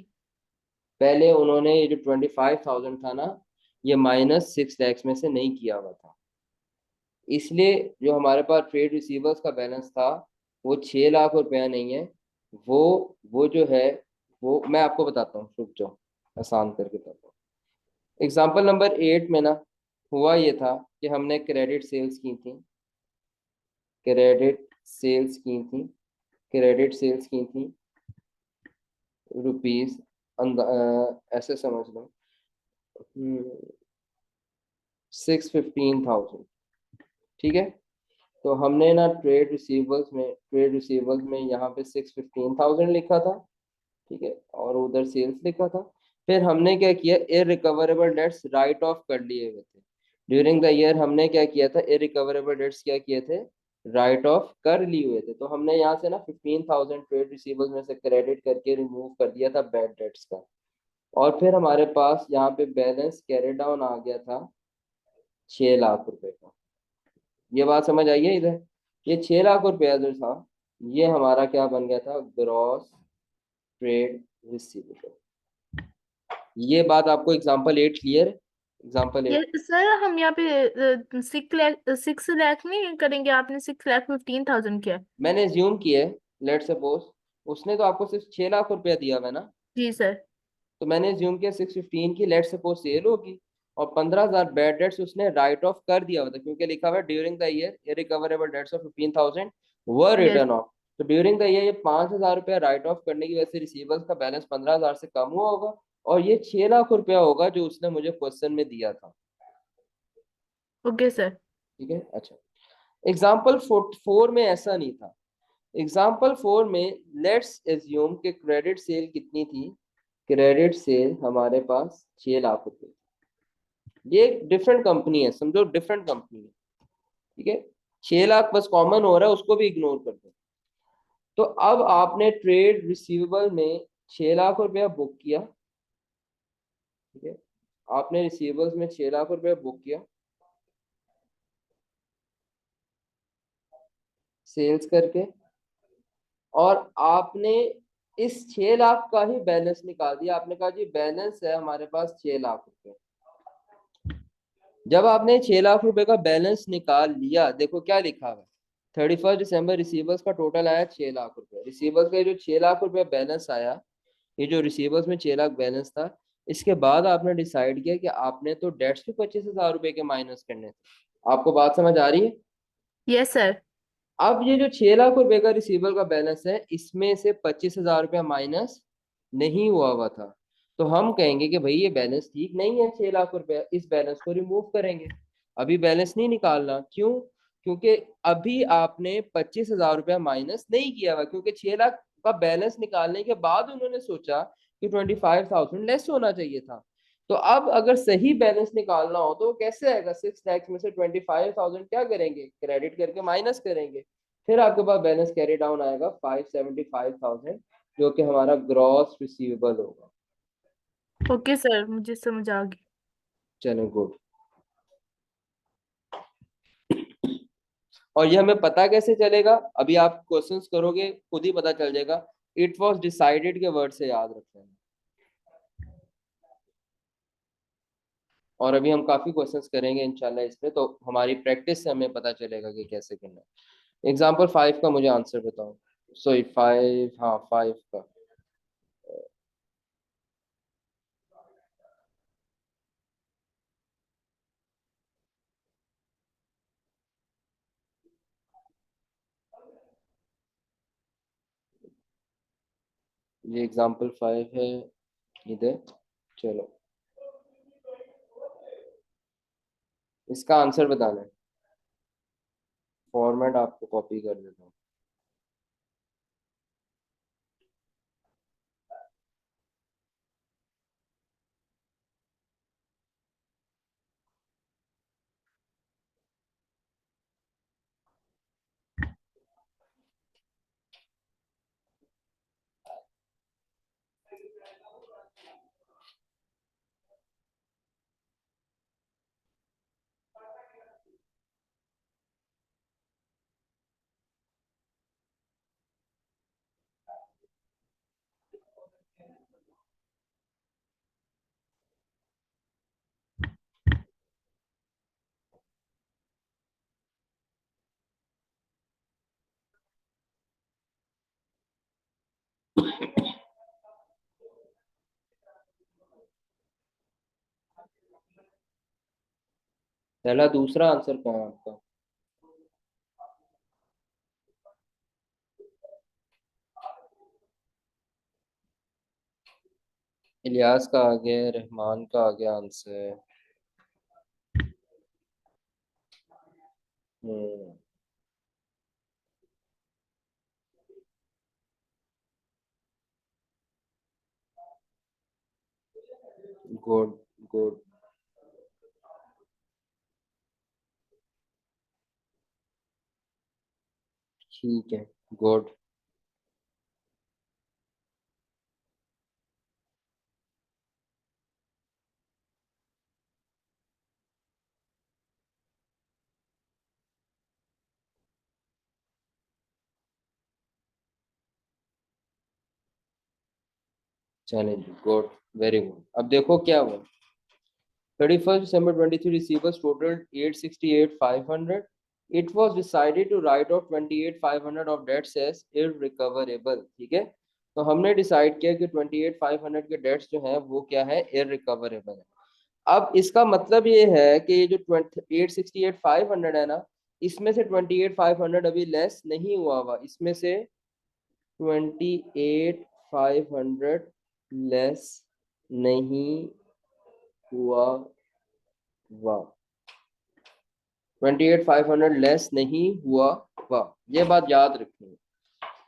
A: पहले उन्होंने ये जो 25,000 था ना, ये माइनस 6 लैक्स में से नहीं किया हुआ था, इसलिए जो हमारे पास ट्रेड रिसीवर्स का बैलेंस था वो 6 लाख रुपया नहीं है। वो वो जो है, वो मैं आपको बताता हूँ, रुक जाओ, आसान करके बताता हूँ। एग्जाम्पल नंबर 8 में ना हुआ ये था कि हमने क्रेडिट सेल्स की थी, क्रेडिट सेल्स की थी, क्रेडिट सेल्स की थी रुपीज, ऐसे समझ लो 615,000। ठीक है। तो हमने ना ट्रेड रिसीवर्स में यहाँ पे 615,000 लिखा था, ठीक है, और उधर सेल्स लिखा था। फिर हमने क्या किया, इररिकवरेबल डेट्स राइट ऑफ कर लिए हुए थे ड्यूरिंग द ईयर। हमने क्या किया था, इररिकवरेबल डेट्स क्या किए थे, राइट ऑफ कर लिए हुए थे। तो हमने यहाँ से ना 15,000 ट्रेड रिसीवर्स में से क्रेडिट करके रिमूव कर दिया था बैड डेट्स का। और फिर हमारे पास यहाँ पे बैलेंस कैरी डाउन आ गया था 6 लाख रुपए का। ये बात समझ आई है इधर? ये 6 लाख रुपया जो था, ये हमारा क्या बन गया था, ग्रॉस ट्रेड रिसीवेबल। ये बात आपको एग्जांपल 8 क्लियर है? एग्जांपल 8।
D: ये सर हम यहाँ पे 6 लाख नहीं करेंगे, आपने 6,15,000 किया है।
A: मैंने एज्यूम किया है, लेट सपोज उसने तो आपको सिर्फ 6 लाख रुपया दिया हुआ है ना,
D: जी सर।
A: तो मैंने एज्यूम किया 615 की लेट सपोज सेल होगी, और 15,000 बैड डेट्स उसने राइट ऑफ कर दिया हुआ था, क्योंकि लिखा हुआ है during the year irrecoverable debts of 15,000 were
D: yes.
A: Written off. तो ड्यूरिंग द ईयर ये 5,000 रुपया राइट ऑफ करने की वजह से रिसीवर्स का बैलेंस 15,000 से कम हुआ होगा, और ये 6 लाख रुपया होगा जो उसने मुझे क्वेश्चन में दिया था।
D: Okay sir.
A: ठीक है। अच्छा, एग्जाम्पल 4 में ऐसा नहीं था। एग्जाम्पल 4 में लेट्स एज्यूम के क्रेडिट सेल कितनी थी, क्रेडिट सेल हमारे पास 6 लाख रुपए। ये एक डिफरेंट कंपनी है, समझो डिफरेंट कंपनी है, ठीक है। 6 लाख बस कॉमन हो रहा है, उसको भी इग्नोर कर दो। तो अब आपने ट्रेड रिसीवेबल में 6 लाख रुपया बुक किया, ठीक है, आपने रिसीवेबल्स में 6 लाख रुपया बुक किया। सेल्स करके, और आपने इस 6 लाख का ही बैलेंस निकाल दिया। आपने कहा जी बैलेंस है हमारे पास 6 लाख रुपए। जब आपने 6 लाख रुपए का बैलेंस निकाल लिया, देखो क्या लिखा हुआ है, 31 दिसंबर रिसीवर्स का टोटल आया 6 लाख रुपए। रिसीवर्स का जो 6 लाख रुपए बैलेंस आया, ये जो रिसीवर्स में 6 लाख बैलेंस था, इसके बाद आपने डिसाइड किया कि आपने तो डेट्स भी 25,000 रुपए के माइनस करने थे। आपको बात समझ आ रही है?
D: Yes sir.
A: अब ये जो 6 लाख रुपए का रिसीवेबल का बैलेंस है, इसमें से 25,000 रुपया माइनस नहीं हुआ था, तो हम कहेंगे कि भाई ये बैलेंस ठीक नहीं है 6 लाख रुपया, इस बैलेंस को रिमूव करेंगे। अभी बैलेंस नहीं निकालना, क्यों? क्योंकि अभी आपने 25,000 रुपया माइनस नहीं किया हुआ, क्योंकि 6 लाख का बैलेंस निकालने के बाद उन्होंने सोचा कि 25,000 लेस होना चाहिए था। तो अब अगर सही बैलेंस निकालना हो तो वो कैसे आएगा? 6 लाख में से 25,000 क्या करेंगे? क्रेडिट करके माइनस करेंगे, फिर आपके पास बैलेंस कैरी डाउन आएगा 575,000, जो कि हमारा ग्रॉस रिसीवेबल होगा।
D: ओके सर, मुझे समझ आ गई।
A: चलो गुड। और ये हमें पता कैसे चलेगा? अभी आप क्वेश्चंस करोगे खुद ही पता चल जाएगा। इट वाज डिसाइडेड के वर्ड से याद रखना है। और अभी हम काफी क्वेश्चंस करेंगे इंशाल्लाह इसमें, तो हमारी प्रैक्टिस से हमें पता चलेगा कि कैसे करना है। एग्जाम्पल 5 का मुझे आंसर बताओ। सॉरी 5, हाँ 5 का। ये एग्जाम्पल 5 है इधर। चलो इसका आंसर बताना है। फॉर्मेट आपको कॉपी कर देता हूँ। पहला दूसरा आंसर कहाँ है आपका? इलियास का आ गया, रहमान का आ गया आंसर। Good good. ठीक है, गुड। चलें जी, गुड, वेरी गुड। अब देखो क्या हुआ। 31 December 23 receivers totaled 868,500. It was decided to write off 28,500 of debts as irrecoverable। ठीक है, तो हमने डिसाइड किया कि 28,500 के डेट्स जो हैं वो क्या है? इररिकवरेबल है। अब इसका मतलब ये है कि ये जो 868,500 है ना, इसमें से 28,500 अभी लेस नहीं हुआ। इसमें से 28,500 लेस नहीं हुआ। 28,500 लेस नहीं हुआ। ये बात याद रखनी है,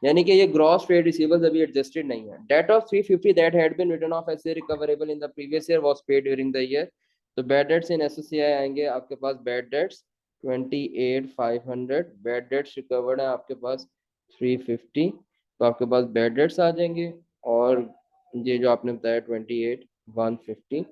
A: यानी कि ये ग्रॉस ट्रेड रिसीवर्स अभी एडजस्टेड नहीं है। Debt of 350 that had been written off as recoverable in the previous year was paid during the year. तो बैड डेट्स इन एसओसीआई आएंगे आपके पास। Bad debts 28,500, bad debts recovered है आपके पास 350, तो आपके पास बैड डेट्स आ जाएंगे। और ये जो आपने बताया 28,150।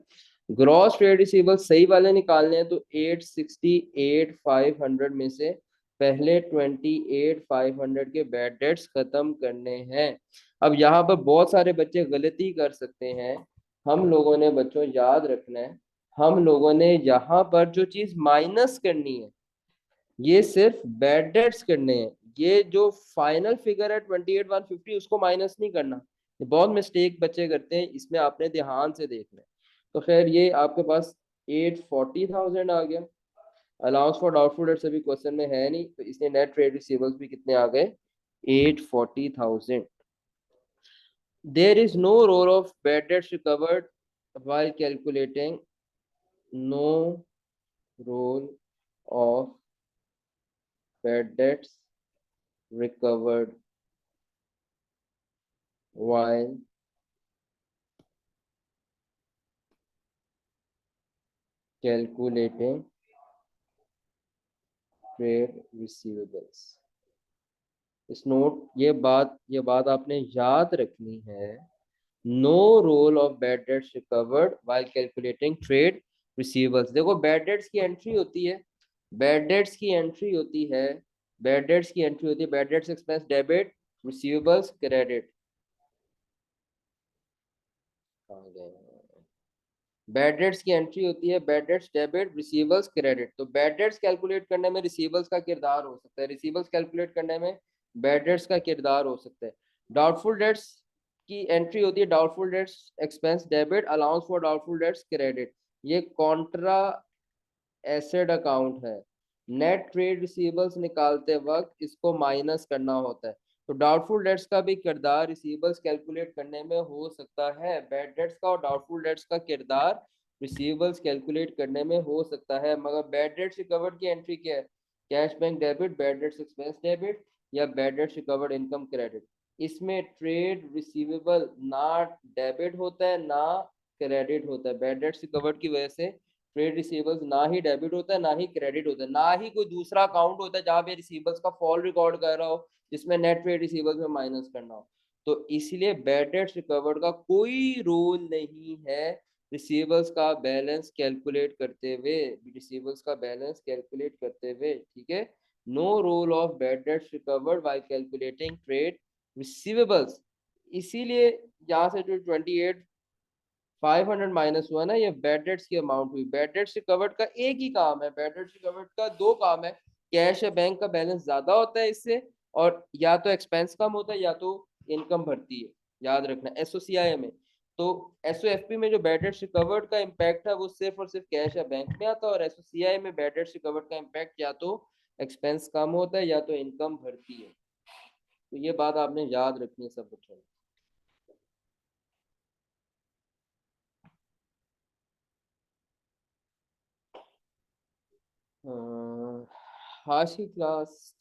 A: ग्रॉस ट्रेड रिसीवेबल सही वाले निकालने हैं तो 868,500 में से पहले 28,500 के बैड डेट्स खत्म करने हैं। अब यहाँ पर बहुत सारे बच्चे गलती कर सकते हैं। हम लोगों ने बच्चों याद रखना है, हम लोगों ने यहाँ पर जो चीज माइनस करनी है ये सिर्फ बैड डेट्स करने हैं। ये जो फाइनल फिगर है 28,150 उसको माइनस नहीं करना। ये बहुत मिस्टेक बच्चे करते हैं, इसमें आपने ध्यान से देखना है। तो खैर ये आपके पास 840,000 आ गया। अलाउंस फॉर डाउटफुल डेट्स अभी क्वेश्चन में है नहीं, तो इसलिए नेट ट्रेड रिसीवेबल्स भी कितने आ गए, 840,000। There is no role of bad debts recovered while calculating, no role of bad debts recovered while calculating trade receivables। इस नोट ये बात आपने याद रखनी है। No role of bad debts recovered while calculating trade receivables. देखो bad debts की entry होती है, बैड डेट्स की एंट्री होती है, बैड डेट्स की एंट्री होती है, bad debts expense debit, receivables credit. Bad debts की एंट्री होती है, bad dates debit, receivables credit. तो बैड डेट्स कैलकुलेट करने में रिसीवेबल्स का किरदार हो सकता है, रिसीवेबल्स कैलकुलेट करने में बैड डेट्स का किरदार हो सकता है। डाउटफुल डेट्स की एंट्री होती है, doubtful debts expense debit, allowance for doubtful debts credit. ये कॉन्ट्रा एसेट अकाउंट है। नेट ट्रेड रिसीवेबल्स निकालते वक्त इसको माइनस करना होता है। तो डाउटफुल डेट्स का भी किरदार रिसीवेबल्स कैलकुलेट करने में हो सकता है। बैड डेट्स का और डाउटफुल डेट्स का किरदार रिसीवेबल्स कैलकुलेट करने में हो सकता है। मगर बैड डेट्स रिकवर्ड की एंट्री क्या है, cash bank debit, bad debts expense debit या bad debts recovered income credit. इसमें ट्रेड रिसीवेबल ना डेबिट होता है ना क्रेडिट होता है। बैड डेट्स रिकवर्ड की वजह से ट्रेड रिसीवेबल्स ना ही डेबिट होता है ना ही क्रेडिट होता है, ना ही कोई दूसरा अकाउंट होता है जहां पे रिसीवेबल्स का फॉल रिकॉर्ड कर रहा हो जिसमें नेट ट्रेड रिसीवेबल्स में माइनस करना हो। तो इसलिए बैड डेट्स रिकवर्ड का कोई रोल नहीं है रिसीवेबल्स का बैलेंस कैलकुलेट करते हुए, रिसीवेबल्स का बैलेंस कैलकुलेट करते हुए, ठीक है। No role of bad debts recovered by calculating trade receivables. इसीलिए यहाँ से जो 28,500 माइनस हुआ ना, ये बैड डेट्स की अमाउंट हुई। बैड डेट्स रिकवर्ड का एक ही काम है, बैड डेट्स रिकवर्ड का दो काम है। कैश या बैंक का बैलेंस ज्यादा होता है इससे, और या तो एक्सपेंस कम होता है या तो इनकम बढ़ती है। याद रखना एसओसीआई में। तो एसओएफपी में जो बैड डेट्स रिकवर्ड का इम्पैक्ट है वो सिर्फ और सिर्फ कैश या बैंक में आता है, और एसओसीआई में बैड डेट्स रिकवर्ड का इम्पैक्ट या तो एक्सपेंस कम होता है या तो इनकम बढ़ती है। तो ये बात आपने याद रखनी है सब बच्चों ने। आज की क्लास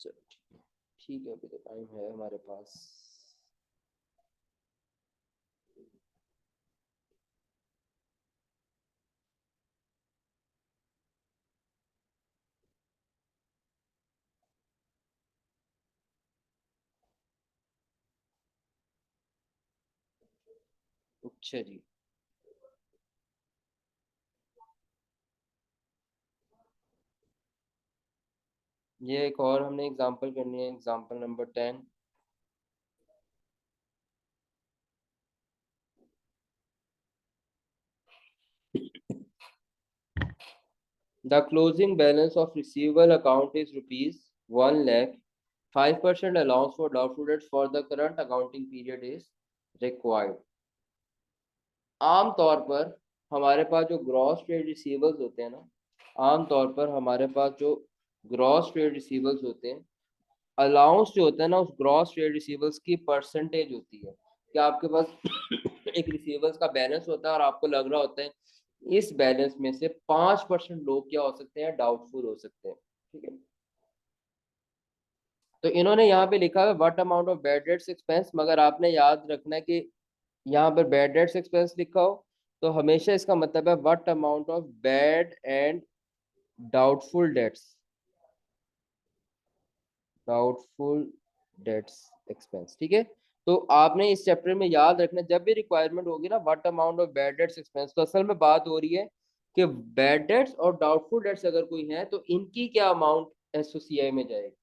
A: ठीक है, अभी तो टाइम है हमारे पास। अच्छा जी, ये एक और हमने एग्जांपल करनी है, example number 10। The closing balance of receivable account is rupees 1 lakh. 5% allowance for doubtful debts for the current accounting period is required. आम तौर पर हमारे पास जो ग्रॉस ट्रेड रिसीवेबल्स होते हैं ना, आम तौर पर हमारे पास जो ग्रॉस ट्रेड रिसीवेबल्स होते हैं, अलाउंस जो होता है ना उस ग्रॉस ट्रेड रिसीवेबल्स की परसेंटेज होती है। कि आपके पास एक रिसीवेबल्स का बैलेंस होता है और आपको लग रहा होता है इस बैलेंस में से 5% लोग क्या हो सकते हैं, डाउटफुल हो सकते हैं, ठीक है। तो इन्होंने यहाँ पे लिखा है what amount of bad debts expense, मगर आपने याद रखना है कि यहाँ पर बैड डेट्स एक्सपेंस लिखा हो तो हमेशा इसका मतलब है what amount of bad and doubtful debts, doubtful debts expense, ठीक है। तो आपने इस चैप्टर में याद रखना, जब भी रिक्वायरमेंट होगी ना what amount of bad debts expense, तो असल में बात हो रही है कि बैड डेट्स और डाउटफुल डेट्स अगर कोई है तो इनकी क्या अमाउंट एसओसीआई में जाएगी।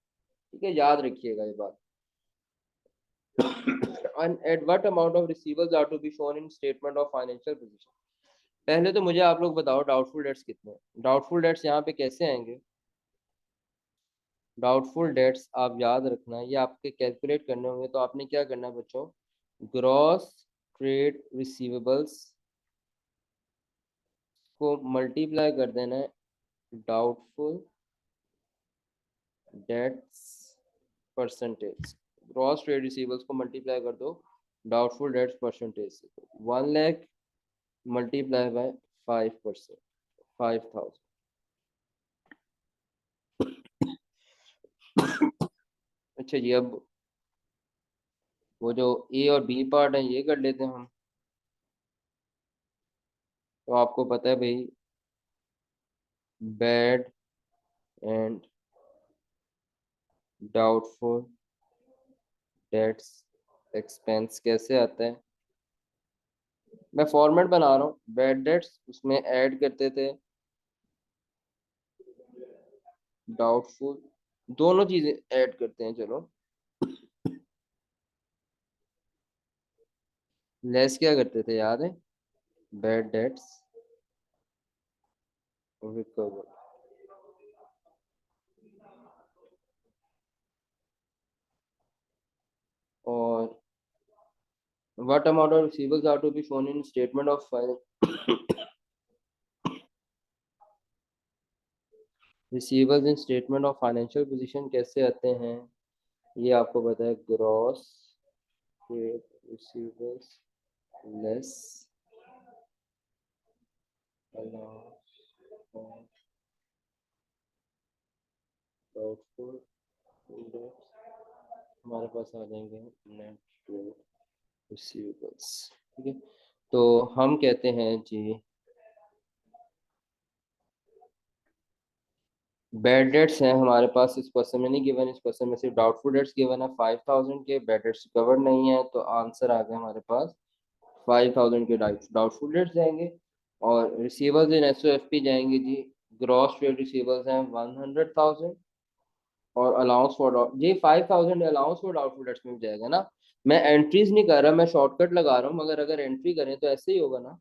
A: ठीक है, याद रखिएगा ये बात। And at what amount of receivables are to be shown in statement of financial position? पहले तो मुझे आप लोग बताओ डाउटफुल डेट्स कितने हैं। डाउटफुल डेट्स यहाँ पे कैसे आएंगे? डाउटफुल डेट्स आप याद रखना, ये आपके कैलकुलेट करने होंगे। तो आपने क्या करना है बच्चों, ग्रॉस ट्रेड रिसीवेबल्स को मल्टीप्लाई कर देना है doubtful debts percentage. Gross trade receivables को मल्टीप्लाई कर दो डाउटफुल डेट्स परसेंटेज से। 1 लाख मल्टीप्लाई बाय 5%, 5000। अच्छा जी, अब वो जो ए और बी पार्ट है ये कर लेते हैं हम। तो आपको पता है भाई, bad and doubtful debts expense कैसे आता है। मैं फॉर्मेट बना रहा हूँ। बैड डेट्स उसमें ऐड करते थे डाउटफुल, दोनों चीजें ऐड करते हैं। चलो, लेस क्या करते थे याद है? Bad debts recover. और what amount of receivables are to be shown in statement of receivables in statement of financial position कैसे आते हैं? ये आपको पता है, gross trade receivables less doubtful debts, हमारे पास आ जाएंगे नेट ट्रेड रिसीवेबल्स। ठीक है, तो हम कहते हैं जी बैड डेट्स हैं हमारे पास, इस क्वेश्चन में नहीं गिवन, इस क्वेश्चन में सिर्फ डाउटफुल डेट्स गिवन है 5000 के। बैड डेट्स कवर नहीं है, तो आंसर आ गया हमारे पास 5000 के डाउटफुल डेट्स जाएंगे। और रिसीवर्स इन एसओएफपी जाएंगे जी, ग्रॉस ट्रेड रिसीवर्स हैं 100,000, और अलाउंस फॉर ये 5000 अलाउंस फॉर डाउटफुल डेट्स में जाएगा ना। मैं एंट्रीज नहीं कर रहा, मैं शॉर्टकट लगा रहा हूँ, मगर अगर एंट्री करें तो ऐसे ही होगा ना,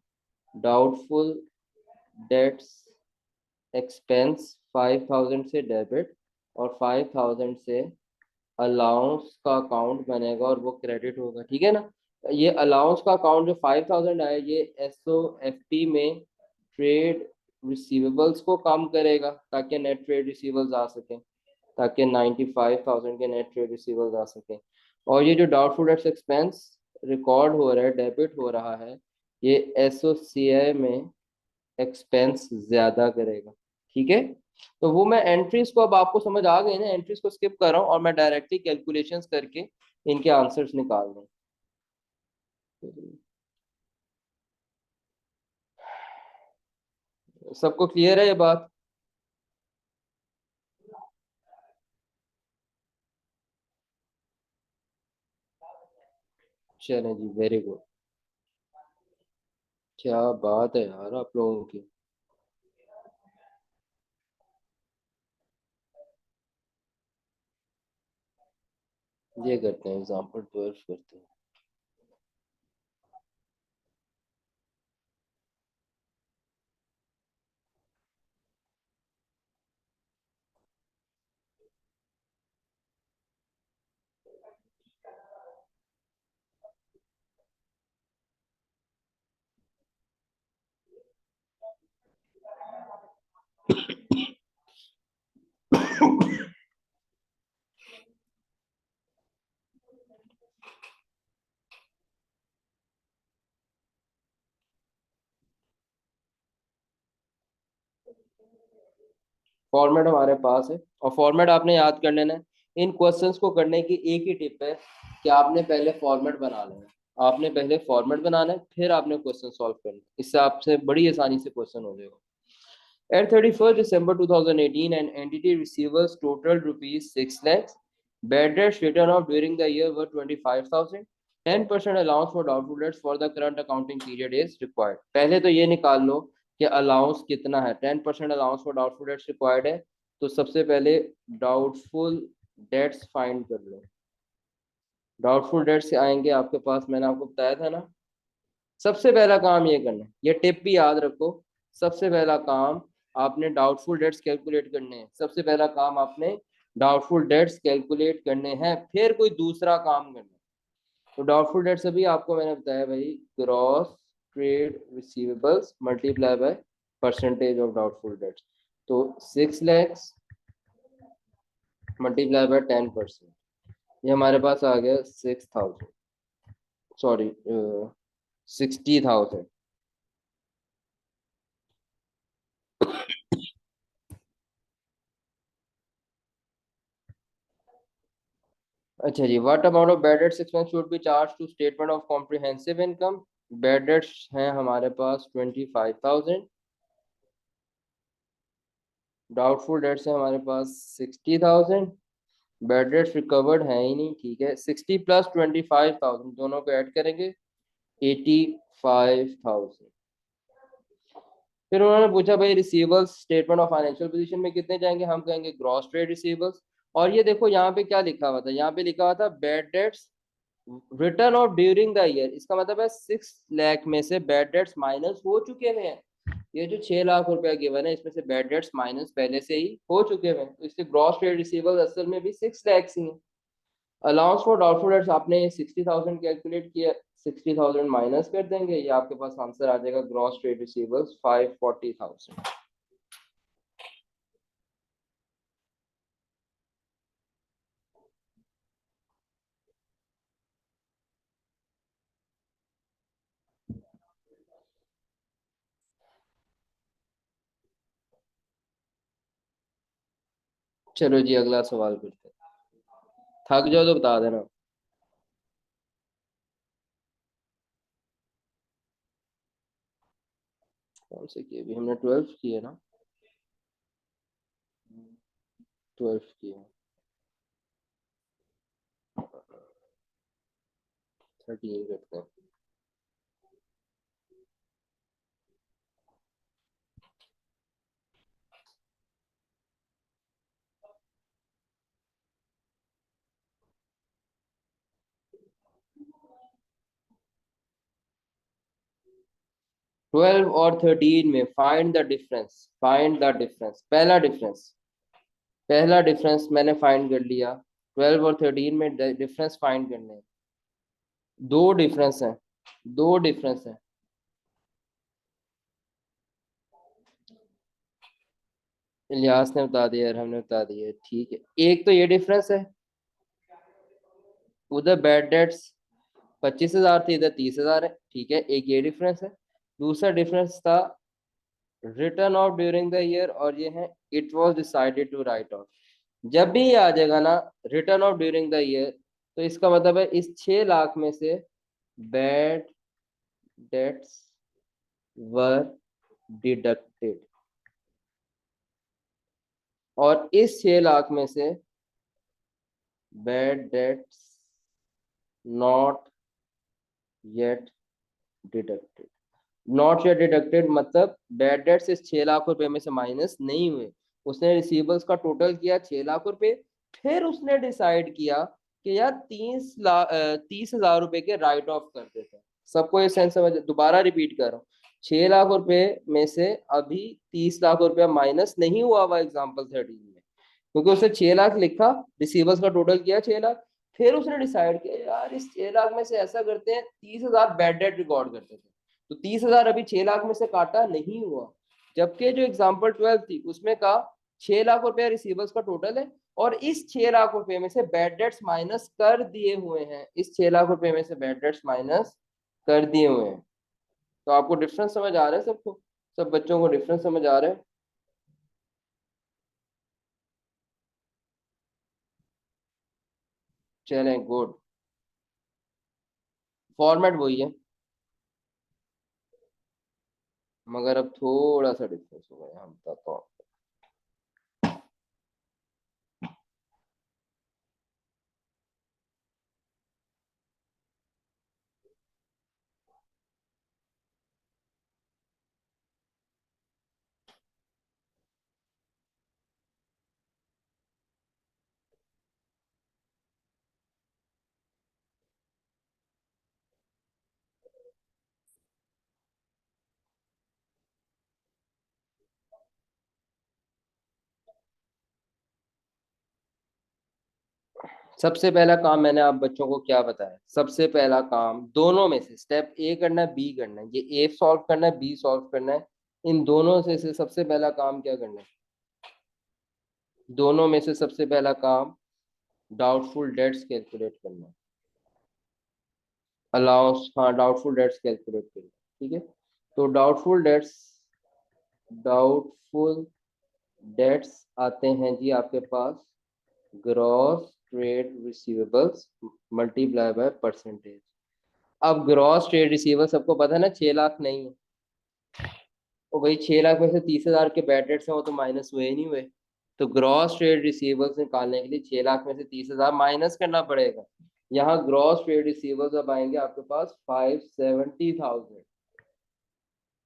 A: डाउटफुल डेट्स एक्सपेंस 5000 से डेबिट और 5000 से अलाउंस का अकाउंट बनेगा और वो क्रेडिट होगा। ठीक है ना। ये अलाउंस का अकाउंट जो 5000 आया, ये एसओएफपी में ट्रेड रिसीवेबल्स को कम करेगा ताकि नेट ट्रेड रिसीवेबल्स आ सकें, ताकि 95,000 के नेट ट्रेड रिसीवेबल्स आ सकें। और ये जो डाउटफुल डेट्स एक्सपेंस रिकॉर्ड हो रहा है, डेबिट हो रहा है, ये एसओसीआई में एक्सपेंस ज्यादा करेगा। ठीक है, तो वो मैं एंट्रीज को, अब आपको समझ आ गई ना, एंट्रीज को स्किप कर रहा हूँ और मैं डायरेक्टली कैलकुलेशंस करके इनके आंसर्स निकाल दूँ। सबको क्लियर है ये बात? चलें जी, वेरी गुड। क्या बात है यार आप लोगों की। ये करते हैं एग्जाम्पल 12 करते हैं। फॉर्मेट हमारे पास है, और फॉर्मेट आपने याद कर लेना है। इन क्वेश्चंस को करने की एक ही टिप है कि आपने पहले फॉर्मेट बना लेना है। आपने पहले फॉर्मेट बनाना है, फिर आपने क्वेश्चन सॉल्व करना है। इससे आपसे बड़ी आसानी से क्वेश्चन हो जाएगा। At 31st December 2018, an entity receives total rupees 6 lakhs. Bad debts written off during the year were 25,000. 10% allowance for doubtful debts for the current accounting period is required. पहले तो ये निकाल लो कि अलाउंस कितना है। 10% allowance for doubtful debts required है, तो सबसे पहले डाउटफुल डेट्स फाइंड कर लो। डाउटफुल डेट्स आएंगे आपके पास, मैंने आपको बताया था ना। सबसे पहला काम ये करना है, ये टिप भी याद रखो। सबसे पहला काम आपने डाउटफुल डेट्स कैलकुलेट करने हैं। सबसे पहला काम आपने डाउटफुल डेट्स कैलकुलेट करने हैं, फिर कोई दूसरा काम करना है। तो डाउटफुल डेट्स अभी आपको मैंने बताया भाई, gross trade receivables multiply by percentage of doubtful debts. तो 6 lakhs मल्टीप्लाई बाय 10%, ये हमारे पास आ गया 6,000, सॉरी 60,000। अच्छा जी, what amount of bad debts expense should be charge to statement of comprehensive income. Bad debts हैं हमारे पास 25,000, डाउटफुल डेट्स हैं हमारे पास 60,000, बैड डेट्स रिकवर्ड है ही नहीं, ठीक है। 60 प्लस 25,000 दोनों को ऐड करेंगे 85,000। फिर उन्होंने पूछा भाई receivables statement of financial position में कितने जाएंगे, हम कहेंगे ग्रॉस ट्रेड रिसीवेबल्स। और ये देखो यहाँ पे क्या लिखा हुआ था, यहाँ पे लिखा हुआ था bad debts return off during the year. इसका मतलब है 6 लाख में से बैड डेट्स माइनस हो चुके हुए हैं। ये जो 6 लाख रुपया गिवन है इसमें से बैड डेट्स माइनस पहले से ही हो चुके हुए हैं, तो इससे ग्रॉस ट्रेड रिसीवेबल्स असल में भी 6 lakhs ही है। अलाउंस फॉर डाउटफुल डेट्स आपने 60,000 कैलकुलेट किया, 60,000 माइनस कर देंगे, ये आपके पास आंसर आ जाएगा ग्रॉस ट्रेड रिसीवेबल्स 540,000। चलो जी अगला सवाल करते हैं, थक जाओ तो बता देना। कौन से किए, अभी हमने 12 किए ना, 12 किए, 13 करते हैं। 12 और 13 में find the difference, find the difference. पहला डिफरेंस मैंने फाइंड कर लिया। 12 और 13 में डिफरेंस फाइंड करने हैं। दो डिफरेंस हैं, दो डिफरेंस हैं। इलियास ने बता दिया यार, हमने बता दिया, ठीक है। एक तो ये डिफरेंस है, उधर बैड डेट्स 25,000 थी, इधर 30,000 है, ठीक है, एक ये डिफरेंस है। दूसरा डिफरेंस था written off during the year, और ये है it was decided to write off. जब भी ये आ जाएगा ना written off during the year, तो इसका मतलब है इस 6 लाख में से बैड डेट्स वर डिडक्टेड, और इस 6 लाख में से bad debts not yet deducted. Not yet deducted मतलब बैड डेट्स इस 6 लाख रुपए में से माइनस नहीं हुए। उसने रिसीवेबल्स का टोटल किया 6 लाख रुपए, फिर उसने डिसाइड किया कि यार 30,000 रुपए के राइट ऑफ कर देते हैं। सबको ये सेंस समझ, दोबारा रिपीट कर रहा हूँ। 6 लाख रुपए में से अभी 30 लाख रुपया माइनस नहीं हुआ हुआ एग्जाम्पल 13 में, क्योंकि उसने 6 लाख लिखा, रिसीवर्स का टोटल किया 6 लाख, फिर उसने डिसाइड किया यार इस 6 लाख में से ऐसा करते हैं 30,000 बैड डेट रिकॉर्ड करते थे, तो 30,000 अभी 6 लाख में से काटा नहीं हुआ। जबकि जो एग्जाम्पल 12 थी उसमें कहा 6 लाख रुपया रिसीवर्स का टोटल है, और इस 6 लाख रुपए में से बैड डेट्स माइनस कर दिए हुए हैं, इस 6 लाख रुपए में से बैड डेट्स माइनस कर दिए हुए हैं। तो आपको डिफरेंस समझ आ रहा है सबको, सब बच्चों को डिफरेंस समझ आ रहा है। चलें गुड, फॉर्मेट वही है, मगर अब थोड़ा सा डिफरेंस हो गया, हम बताता हूँ। सबसे पहला काम मैंने आप बच्चों को क्या बताया, सबसे पहला काम दोनों में से स्टेप ए करना है, बी करना है, ये ए सॉल्व करना है, बी सॉल्व करना है, इन दोनों से सबसे पहला काम क्या करना है, दोनों में से सबसे पहला काम डाउटफुल डेट्स कैलकुलेट करना है, अलाउंस, हाँ डाउटफुल डेट्स कैलकुलेट करना है, ठीक है। तो डाउटफुल डेट्स आते हैं जी आपके पास gross trade receivables multiply by percentage. अब ग्रॉस ट्रेड रिसीवेबल सबको पता है ना 6 लाख नहीं है, तो भाई 6 लाख में से 30,000 के बैड डेट्स हैं, वो तो माइनस हुए ही नहीं हुए। तो ग्रॉस ट्रेड रिसीवेबल्स निकालने के लिए 6 लाख में से 30,000 माइनस करना पड़ेगा। यहाँ ग्रॉस ट्रेड रिसीवेबल्स अब आएंगे आपके पास 570,000।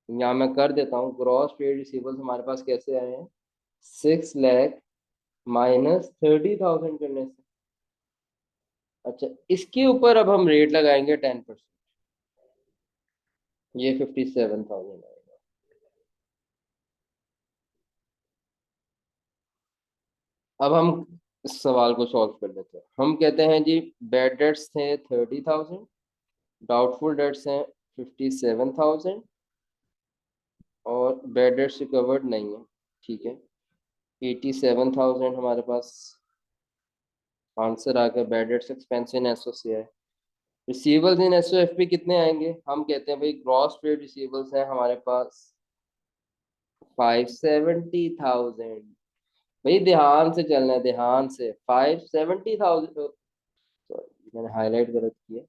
A: यहाँ मैं कर देता हूँ, ग्रॉस ट्रेड रिसीवेबल्स हमारे पास कैसे आए हैं, 6 लाख माइनस 30,000 करने से। अच्छा, इसके ऊपर अब हम रेट लगाएंगे 10%, ये 57,000 आएगा। अब हम इस सवाल को सॉल्व कर लेते हैं। हम कहते हैं जी बैड डेट्स थे 30,000, डाउटफुल डेट्स हैं 57,000 और बैड डेट्स रिकवर्ड नहीं है, ठीक है। 87,000 हमारे पास आंसर आ गया। Bad debts expense in SO से है। रिसीवेबल्स इन एसओएफ पे कितने आएंगे, हम कहते हैं भाई ग्रॉस ट्रेड रिसीवेबल्स हैं हमारे पास 570,000। भाई ध्यान से चलना है, ध्यान से। 570,000, सॉरी मैंने हाईलाइट गलत किया।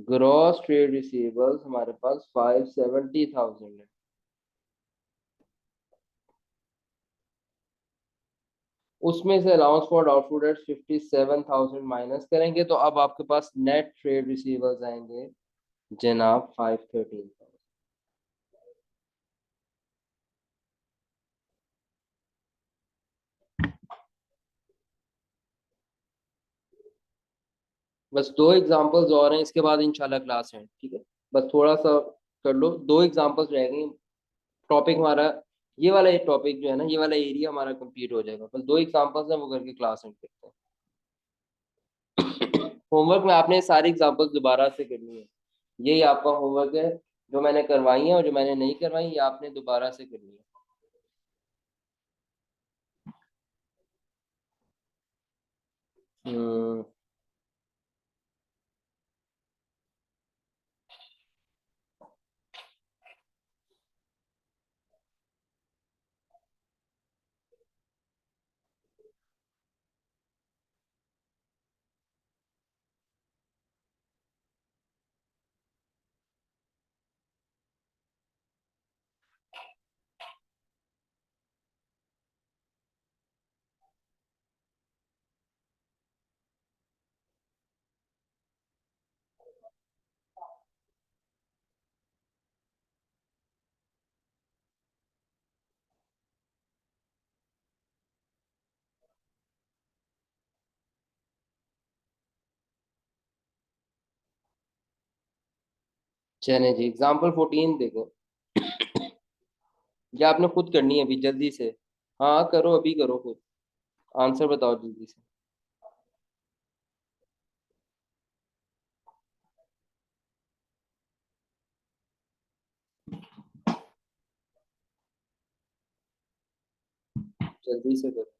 A: ग्रॉस ट्रेड रिसीवेबल्स हमारे पास 570,000 है। उसमें से allowance for doubtful debts 57,000 minus करेंगे तो अब आपके पास नेट ट्रेड रिसीवेबल्स आएंगे जनाब 513,000। बस 2 एग्जांपल्स और हैं, इसके बाद इंशाल्लाह क्लास है, ठीक है। बस थोड़ा सा कर लो, 2 एग्जांपल्स रह गए, टॉपिक हमारा ये वाला, एक टॉपिक जो है ना, ये वाला एरिया हमारा कंप्लीट हो जाएगा। बस 2 एग्जांपल्स हैं, वो करके क्लास एंड करते हैं। होमवर्क में आपने सारी एग्जांपल्स दोबारा से करनी है, यही आपका होमवर्क है। जो मैंने करवाई है और जो मैंने नहीं करवाई ये आपने दोबारा से करनी है। हम्म, चलें जी, एग्जाम्पल 14 देखें। ये आपने खुद करनी है अभी जल्दी से। हाँ करो, अभी करो खुद, आंसर बताओ जल्दी से। जल्दी से करो।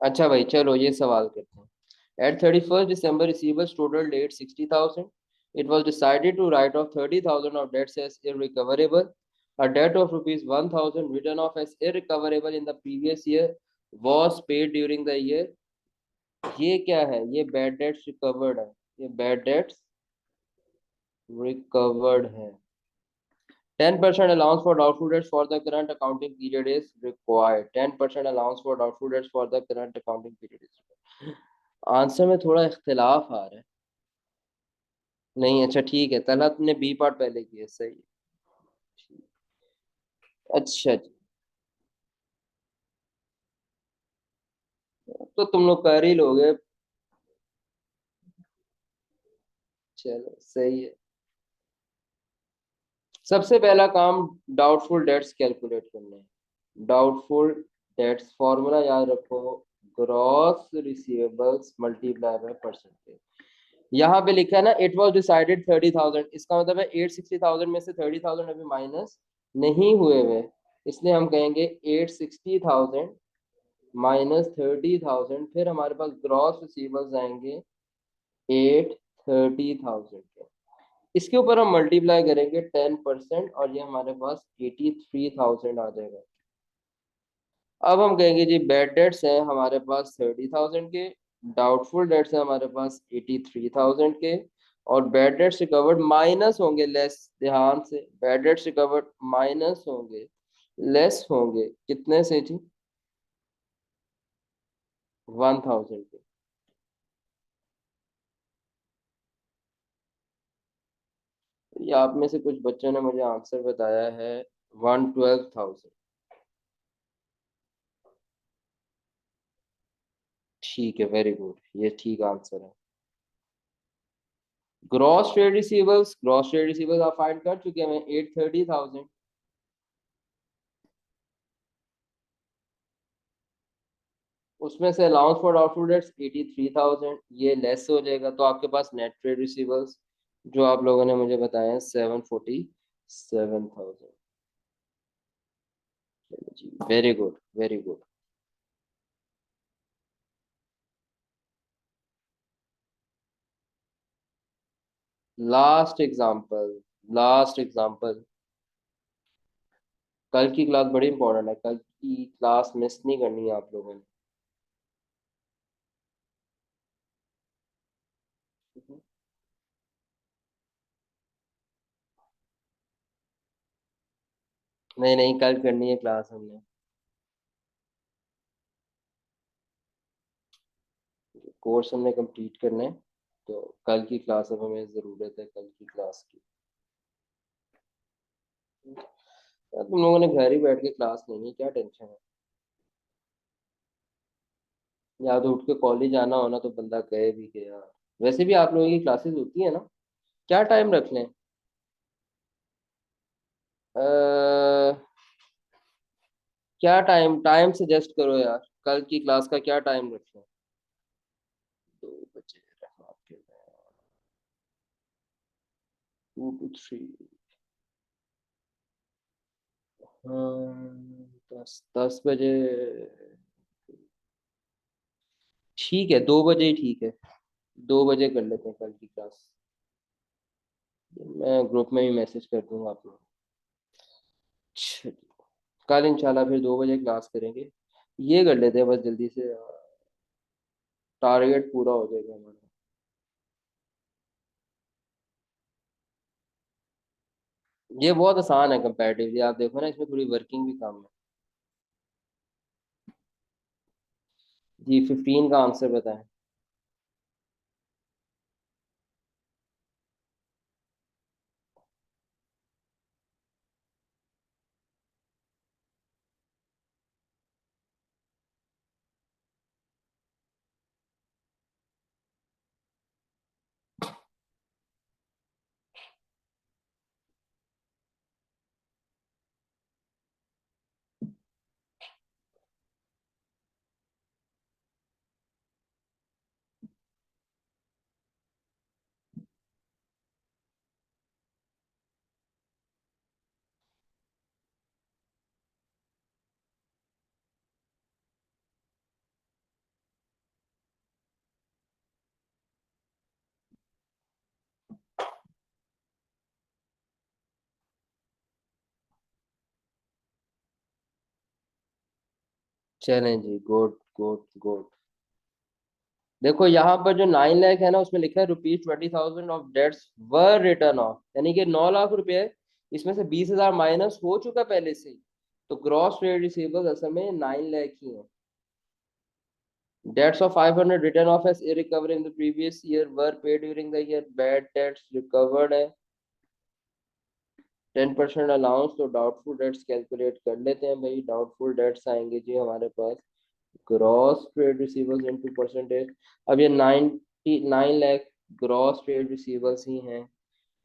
A: अच्छा भाई चलो ये सवाल करते हैं. At 31st December, receivables totaled 860,000. It was decided to write off 30,000 of debts as irrecoverable. A debt of rupees 1,000 written off as irrecoverable in the previous year was paid during the year. ये क्या है? ये bad debts recovered है. ये bad debts recovered है. 10% allowance for doubtful debts for the current accounting period is required. 10% allowance for doubtful debts for the current accounting period is required. Answer में थोड़ा इख्तिलाफ आ रहा है. नहीं, अच्छा ठीक है, तलत ने बी पार्ट पहले किया, सही है. अच्छा जी, तो तुम लोग कर ही लोगे. चलो सही है. सबसे पहला काम डाउटफुल डेट्स कैलकुलेट करने हैं. डाउटफुल डेट्स फॉर्मूला याद रखो, gross receivables multiply by percentage. यहाँ पे लिखा है ना, इट वाज डिसाइडेड 30,000, इसका मतलब है 860,000 में से 30,000 अभी माइनस नहीं हुए हुए, इसलिए हम कहेंगे 860,000 माइनस 30,000, फिर हमारे पास ग्रॉस रिसीवेबल्स आएंगे 830,000 के. इसके ऊपर हम मल्टीप्लाई करेंगे 10% और ये हमारे पास 83,000 आ जाएगा. अब हम कहेंगे जी बैड डेट्स हैं हमारे पास 30,000 के, डाउटफुल डेट्स हैं हमारे पास 83,000 के, और बैड डेट्स रिकवर्ड माइनस होंगे लेस. ध्यान से, बैड डेट्स रिकवर्ड माइनस होंगे लेस होंगे कितने से जी? 1,000 के. ये आप में से कुछ बच्चों ने मुझे आंसर बताया है 112,000. ठीक है, वेरी गुड, ये ठीक आंसर है. ग्रॉस ट्रेड रिसीवेबल्स आप फाइंड कर चुके हैं 830,000. उसमें से अलाउंस फॉर डाउटफुल डेट्स 83,000, ये लेस हो जाएगा, तो आपके पास नेट ट्रेड रिसीवेबल्स जो आप लोगों ने मुझे बताया 747,000. जी, very good, very good. Last example, last example. कल की क्लास बड़ी इंपॉर्टेंट है, कल की क्लास मिस नहीं करनी है आप लोगों ने. नहीं नहीं, कल करनी है क्लास हमने. कोर्स हमने कंप्लीट करना है, तो कल की क्लास अब हमें ज़रूरत है, कल की क्लास की. यार तुम लोगों ने घर ही बैठ के क्लास लेनी है, क्या टेंशन है? या तो उठ के कॉलेज आना हो ना तो बंदा गए भी गया. वैसे भी आप लोगों की क्लासेस होती है ना, क्या टाइम रख लें? क्या टाइम टाइम सजेस्ट करो यार, कल की क्लास का क्या टाइम रख लें? 2 बजे रहमान के 2 to 3. हाँ, 10 10 बजे. ठीक है, 2 बजे ही ठीक है. 2 बजे कर लेते हैं कल की क्लास. मैं ग्रुप में भी मैसेज कर दूंगा आप लोग. चलिए, कल इंशाल्लाह फिर 2 बजे क्लास करेंगे. ये कर लेते हैं बस जल्दी से, टारगेट पूरा हो जाएगा हमारा. ये बहुत आसान है कंपैरेटिवली, आप देखो ना इसमें थोड़ी वर्किंग भी कम है. जी 15 का आंसर बताएं. चलें जी, गुड गुड गुड। देखो यहाँ पर जो 9 लाख है ना, उसमें लिखा है ₹20,000 of debts were written off, यानी कि 9 लाख रुपए है, इसमें से 20,000 माइनस हो चुका पहले से ही, तो ग्रॉस ट्रेड रिसीवेबल्स असल में 9 लाख ही है। Debts of 500 written off as irrecoverable in the previous year were paid during the year. Bad debts recovered है 10% अलाउंस, तो डाउटफुल डेट्स कैलकुलेट कर लेते हैं भाई। डाउटफुल डेट्स आएंगे जी हमारे पास gross trade receivables into percentage. अब ये 99 लाख ग्रॉस ट्रेड रिसीवेबल्स ही हैं,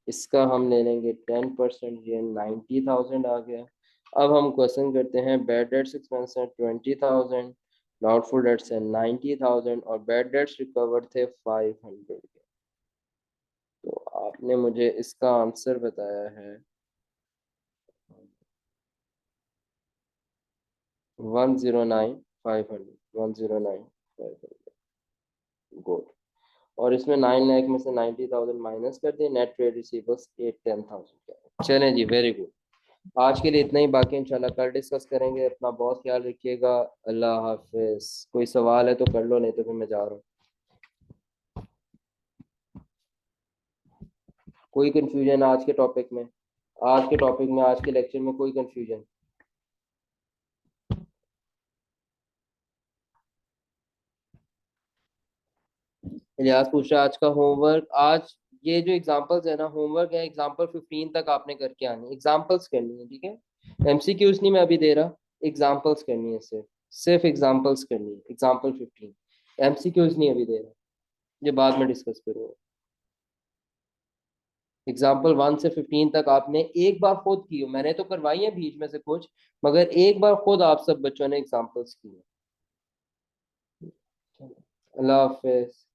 A: इसका हम ले लेंगे 10%, ये 90,000 आ गया। अब हम क्वेश्चन करते हैं, बैड डेट्स एक्सपेंस है 20,000, डाउटफुल डेट्स है 90,000 और बैड डेट्स रिकवर्ड थे 500 के। तो आपने मुझे इसका आंसर बताया है 109,500 गुड। और इसमें 9 लाख में से 90,000 माइनस कर दिए, नेट ट्रेड रिसीवेबल्स 810,000 के। चलें जी, वेरी गुड। आज के लिए इतना ही, बाकी इंशाल्लाह कल डिस्कस करेंगे। अपना बहुत ख्याल रखिएगा। अल्लाह हाफिज। कोई सवाल है तो कर लो, नहीं तो फिर मैं जा रहा हूँ। कोई कंफ्यूजन आज के टॉपिक में, आज के लेक्चर में कोई कंफ्यूजन? इलियास पूछ रहा है आज का होमवर्क। आज ये जो एग्जांपल्स है ना, होमवर्क है एग्जांपल 15 तक आपने करके आनी, एग्जांपल्स करनी है, ठीक है? एमसीक्यूज नहीं मैं अभी दे रहा, एग्जांपल्स करनी है, सिर्फ एग्जांपल्स करनी है, एग्जांपल 15। एमसीक्यूज नहीं अभी दे रहा, ये बाद में डिस्कस करूंगा। एग्जाम्पल 1 से 15 तक आपने एक बार खुद की हो, मैंने तो करवाई है बीच में से कुछ, मगर एक बार खुद आप सब बच्चों ने एग्जाम्पल्स की है। अल्लाह हाफिज।